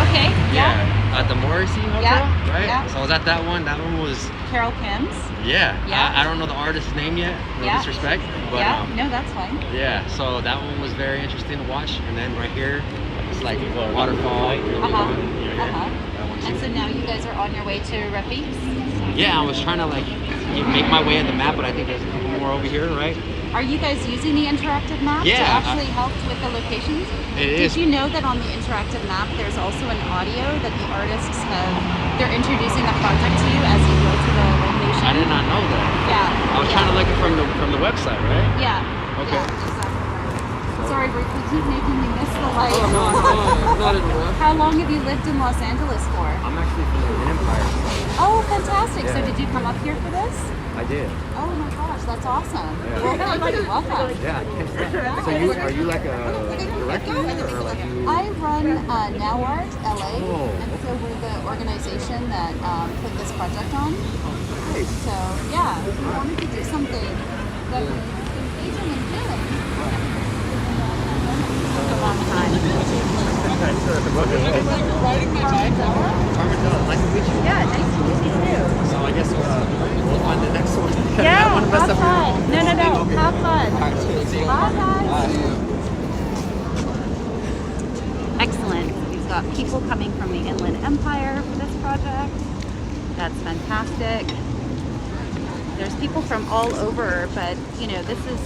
Speaker 2: Okay. Yeah.
Speaker 12: At the Morrissey Hotel,
Speaker 2: Yeah,
Speaker 12: right?
Speaker 2: yeah.
Speaker 12: So I was at that one. That one was
Speaker 2: Carole Kim's.
Speaker 12: yeah.
Speaker 2: Yeah.
Speaker 12: I don't know the artist's name yet. No
Speaker 2: Yeah.
Speaker 12: disrespect, but
Speaker 2: Yeah. No, that's fine.
Speaker 12: yeah. So that one was very interesting to watch. And then right here, it's like a waterfall.
Speaker 2: Uh-huh. Uh-huh.
Speaker 12: That one too.
Speaker 2: And so now you guys are on your way to Refik's?
Speaker 12: Yeah, I was trying to like make my way in the map, but I think there's a couple more over here, right?
Speaker 2: Are you guys using the interactive map to
Speaker 12: Yeah,
Speaker 2: actually help with the locations?
Speaker 12: It
Speaker 2: Did
Speaker 12: is.
Speaker 2: you know that on the interactive map there's also an audio that the artists they're introducing the project to you as you go to the location?
Speaker 12: I did not know that.
Speaker 2: Yeah.
Speaker 12: I was trying to look it from the website, right?
Speaker 2: Yeah.
Speaker 12: Okay.
Speaker 2: Yeah, exactly. Sorry, Rick, we keep making you miss the light.
Speaker 12: Oh, no, not at all.
Speaker 2: How long have you lived in Los Angeles for?
Speaker 12: I'm actually from the Empire.
Speaker 2: Oh, fantastic. So
Speaker 12: Yeah.
Speaker 2: did you come up here for this?
Speaker 12: I did.
Speaker 2: Oh my gosh, that's awesome.
Speaker 12: Yeah.
Speaker 2: Well, welcome.
Speaker 12: Yeah. So are you like a director or like you?
Speaker 2: I run Now Art LA,
Speaker 12: Oh.
Speaker 2: and so we're the organization that put this project on.
Speaker 12: Great.
Speaker 2: So yeah, we wanted to do something that was engaging and healing. For a long time.
Speaker 12: Carmen, nice to meet you.
Speaker 2: Yeah, nice to meet you too.
Speaker 12: So I guess we'll find the next one.
Speaker 2: Yeah,
Speaker 12: I don't want to mess
Speaker 2: have
Speaker 12: up
Speaker 2: fun. No,
Speaker 12: Okay.
Speaker 2: have fun.
Speaker 12: All right, see you.
Speaker 2: Bye, guys.
Speaker 12: Bye.
Speaker 2: Excellent. We've got people coming from the Inland Empire for this project. That's fantastic. There's people from all over, but this is,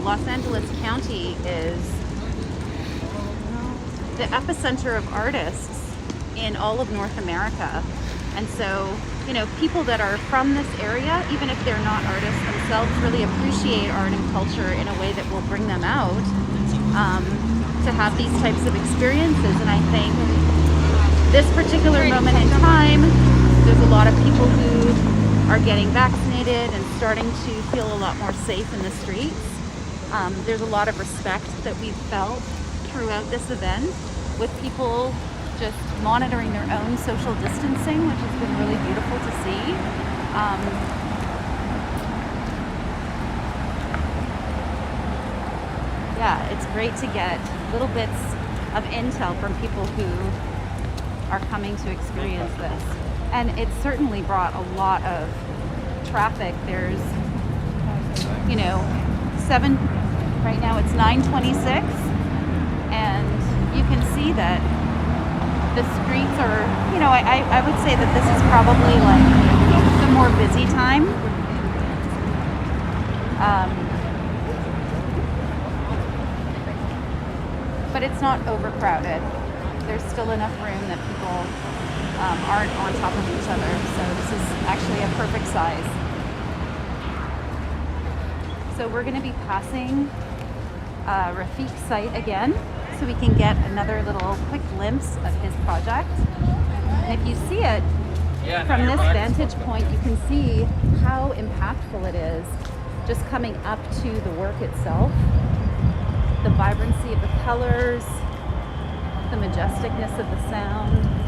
Speaker 2: Los Angeles County is the epicenter of artists in all of North America. And so, people that are from this area, even if they're not artists themselves, really appreciate art and culture in a way that will bring them out to have these types of experiences. And I think this particular moment in time, there's a lot of people who are getting vaccinated and starting to feel a lot more safe in the streets. There's a lot of respect that we've felt throughout this event with people just monitoring their own social distancing, which has been really beautiful to see. Yeah, it's great to get little bits of intel from people who are coming to experience this. And it certainly brought a lot of traffic. There's, right now it's 9:26, and you can see that the streets are, I would say that this is probably like the more busy time. But it's not overcrowded. There's still enough room that people aren't on top of each other. So this is actually a perfect size. So we're going to be passing Refik's site again, so we can get another little quick glimpse of his project. And if you see it from this vantage point, you can see how impactful it is just coming up to the work itself. The vibrancy of the colors, the majesticness of the sound.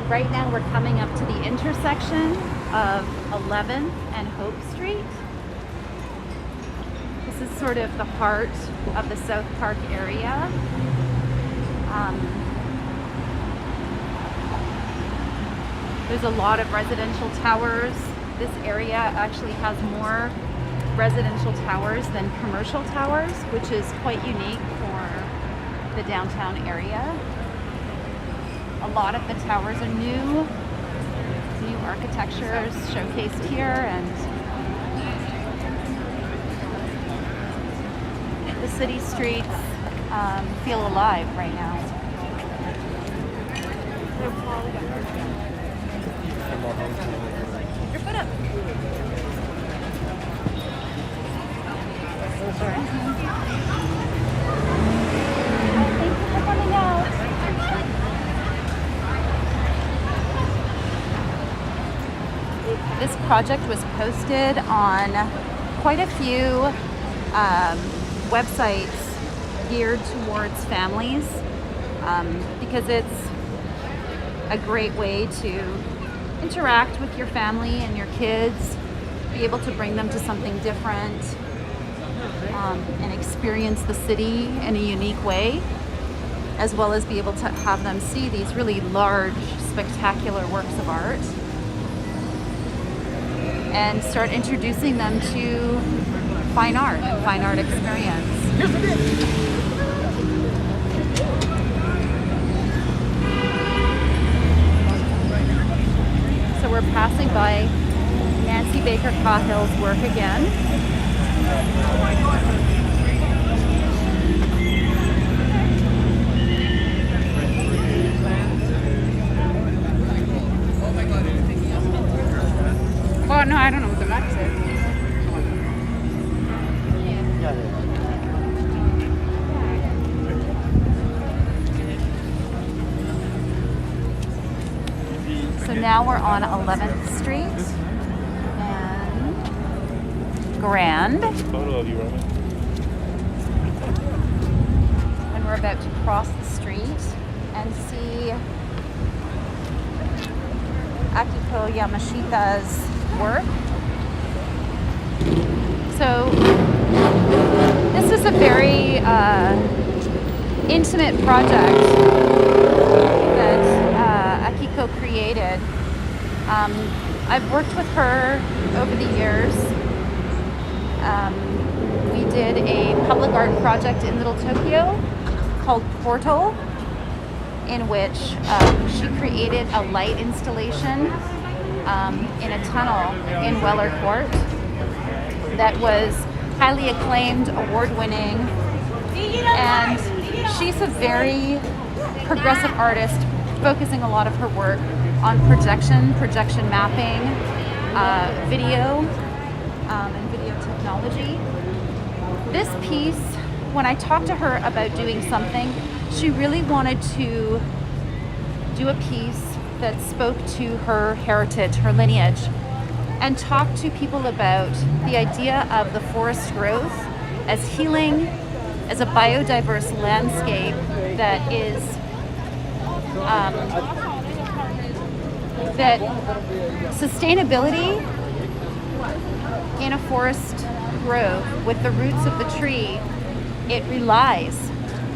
Speaker 2: right now we're coming up to the intersection of 11th and Hope Street. This is sort of the heart of the South Park area. There's a lot of residential towers. This area actually has more residential towers than commercial towers, which is quite unique for the downtown area. A lot of the towers are new architecture is showcased here, and the city streets feel alive right now. Your foot up. Thank you for coming out. This project was posted on quite a few websites geared towards families because it's a great way to interact with your family and your kids, be able to bring them to something different, and experience the city in a unique way, as well as be able to have them see these really large, spectacular works of art and start introducing them to fine art and fine art experience. So we're passing by Nancy Baker Cahill's work again.
Speaker 11: Oh no, I don't know what the max is.
Speaker 2: So now we're on 11th Street and Grand.
Speaker 13: Photo of you, Robin.
Speaker 2: And we're about to cross the street and see Akiko Yamashita's work. So this is a very intimate project that Akiko created. I've worked with her over the years. We did a public art project in Little Tokyo called Portal, in which she created a light installation in a tunnel in Weller Court that was highly acclaimed, award-winning, and she's a very progressive artist, focusing a lot of her work on projection mapping, video, and video technology. This piece, when I talked to her about doing something, she really wanted to do a piece that spoke to her heritage, her lineage, and talk to people about the idea of the forest growth as healing, as a biodiverse landscape that is that sustainability in a forest grove with the roots of the tree, it relies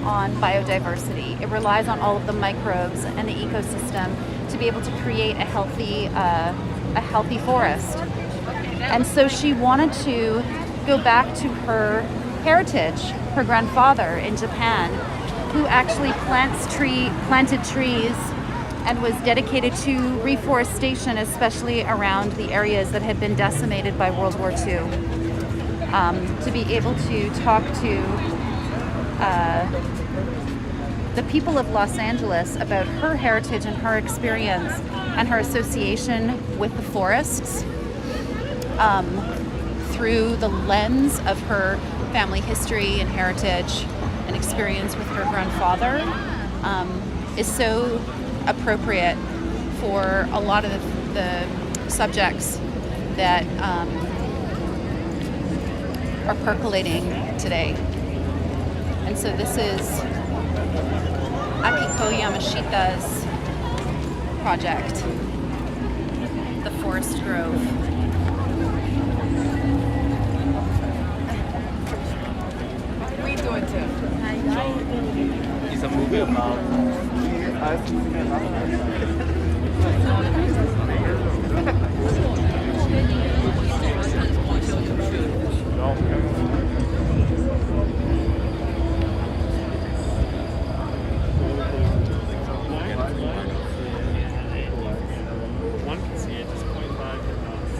Speaker 2: on biodiversity. It relies on all of the microbes and the ecosystem to be able to create a healthy forest. And so she wanted to go back to her heritage, her grandfather in Japan, who actually planted trees and was dedicated to reforestation, especially around the areas that had been decimated by World War II. To be able to talk to the people of Los Angeles about her heritage and her experience and her association with the forests through the lens of her family history and heritage and experience with her grandfather is so appropriate for a lot of the subjects that are percolating today. And so this is Akiko Yamashita's project, the Forest Grove.
Speaker 1: We do it too.
Speaker 6: It's a movie about.
Speaker 13: One can see it, just 0.5 knots.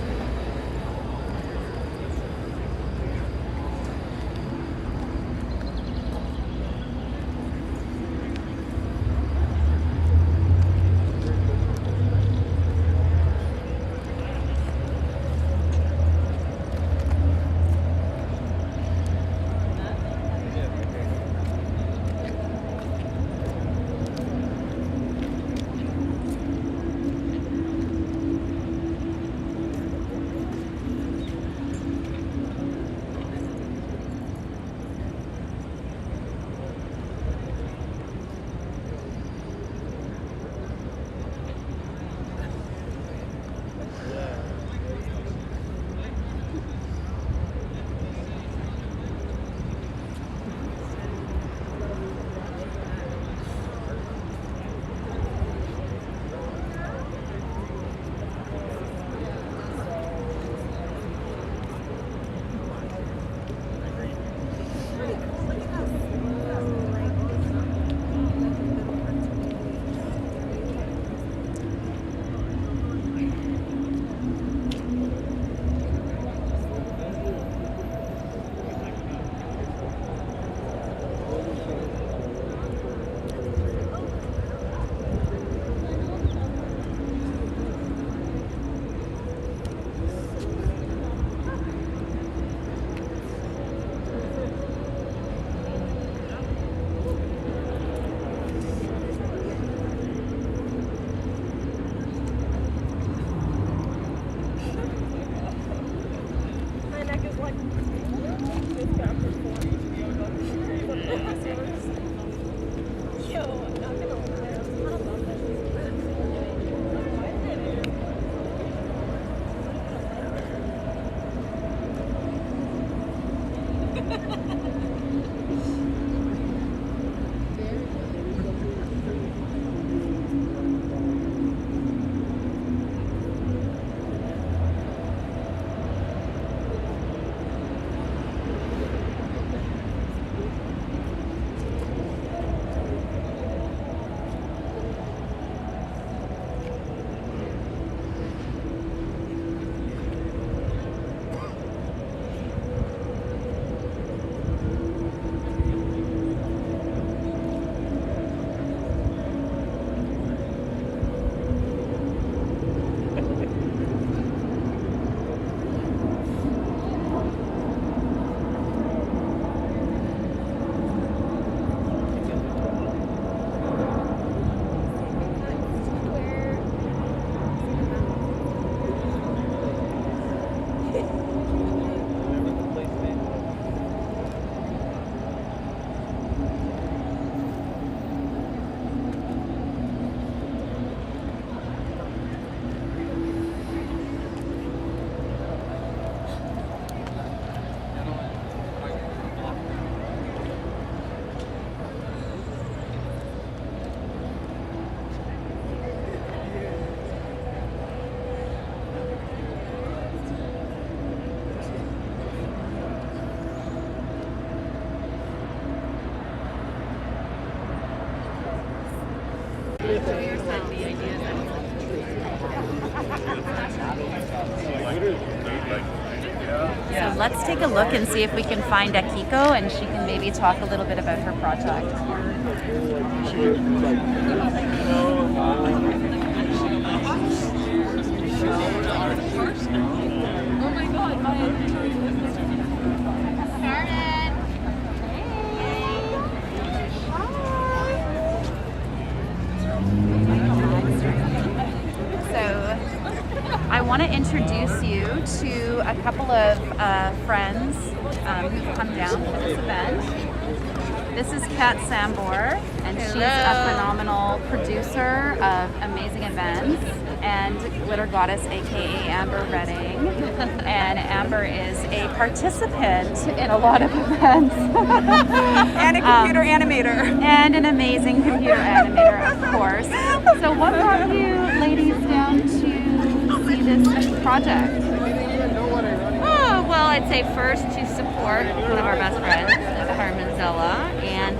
Speaker 8: My neck is like this back and forth. Yo, I'm not gonna lie. I love this.
Speaker 2: So let's take a look and see if we can find Akiko and she can maybe talk a little bit about her project.
Speaker 11: Oh my god,
Speaker 2: I want to introduce you to a couple of friends who've come down for this event.
Speaker 4: This is Kat Sambor, and she's a phenomenal producer of amazing events and glitter goddess, aka Amber Redding. And Amber is a participant in a lot of events.
Speaker 8: And a computer animator.
Speaker 4: And an amazing computer animator, of course. So what brought you ladies down to see this project?
Speaker 14: Oh, well, I'd say first to support one of our best friends, Carmen Zella, and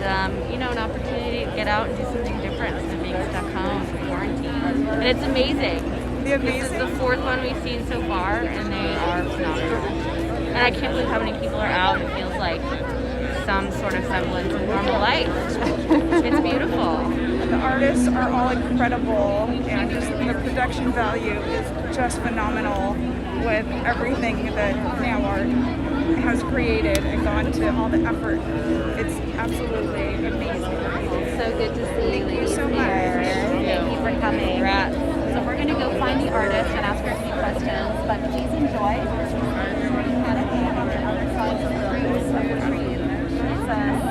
Speaker 14: an opportunity to get out and do something different instead of being stuck home for quarantine. And it's amazing. This is the fourth one we've seen so far, and they are phenomenal. And I can't believe how many people are out. It feels like some sort of semblance of normal life. It's beautiful.
Speaker 8: The artists are all incredible, and just the production value is just phenomenal with everything that Now Art has created and gone to all the effort. It's absolutely amazing.
Speaker 4: So good to see you.
Speaker 8: Thank you so much.
Speaker 4: Thank you for coming.
Speaker 14: Congrats.
Speaker 4: So we're going to go find the artist and ask her a few questions, but please enjoy.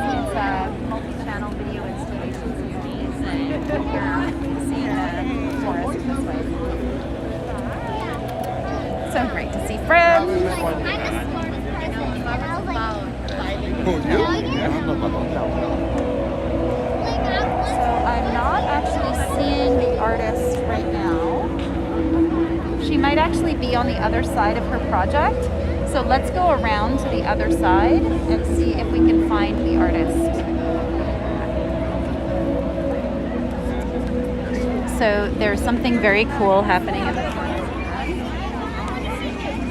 Speaker 4: It's a multi-channel video installation series, and you're seeing the forest this way. So great to see friends. So I'm not actually seeing the artist right now. She might actually be on the other side of her project. So let's go around to the other side and see if we can find the artist. So there's something very cool happening in the front.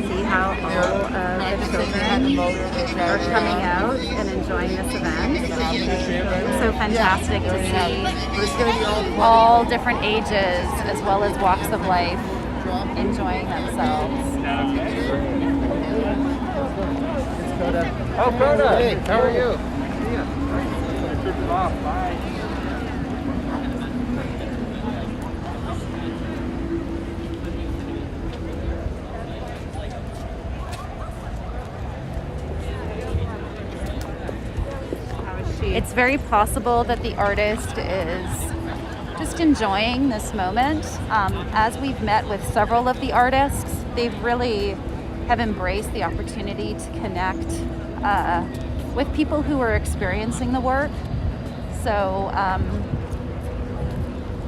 Speaker 4: See how all of the children are coming out and enjoying this event. It's so fantastic to see all different ages as well as walks of life enjoying themselves.
Speaker 6: Oh, Coda! Hey, how are you?
Speaker 9: Bye.
Speaker 4: It's very possible that the artist is just enjoying this moment. As we've met with several of the artists, they've really have embraced the opportunity to connect with people who are experiencing the work. So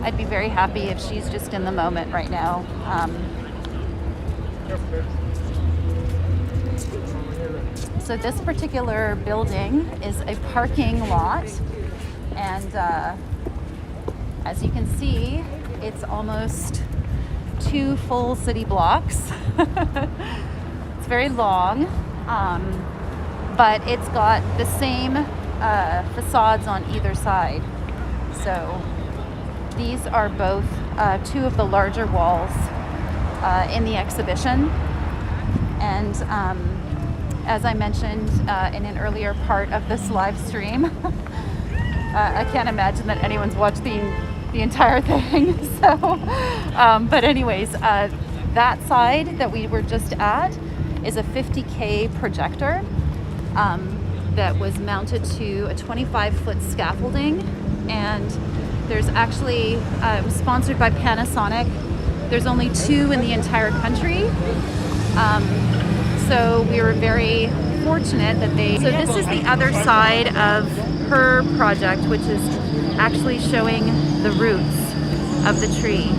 Speaker 4: I'd be very happy if she's just in the moment right now. So this particular building is a parking lot, and as you can see, it's almost 2 full city blocks. It's very long, but it's got the same facades on either side. So these are both 2 of the larger walls in the exhibition, and as I mentioned in an earlier part of this live stream, I can't imagine that anyone's watched the entire thing. So, but anyways, that side that we were just at is a 50K projector that was mounted to a 25-foot scaffolding, and there's actually it was sponsored by Panasonic. There's only 2 in the entire country. So we were very fortunate that so this is the other side of her project, which is actually showing the roots of the tree.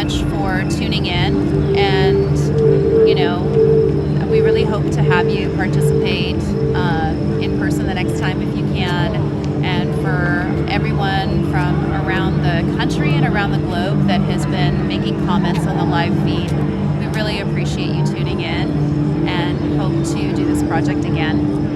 Speaker 2: much for tuning in, and we really hope to have you participate in person the next time if you can. And for everyone from around the country and around the globe that has been making comments on the live feed, we really appreciate you tuning in and hope to do this project again.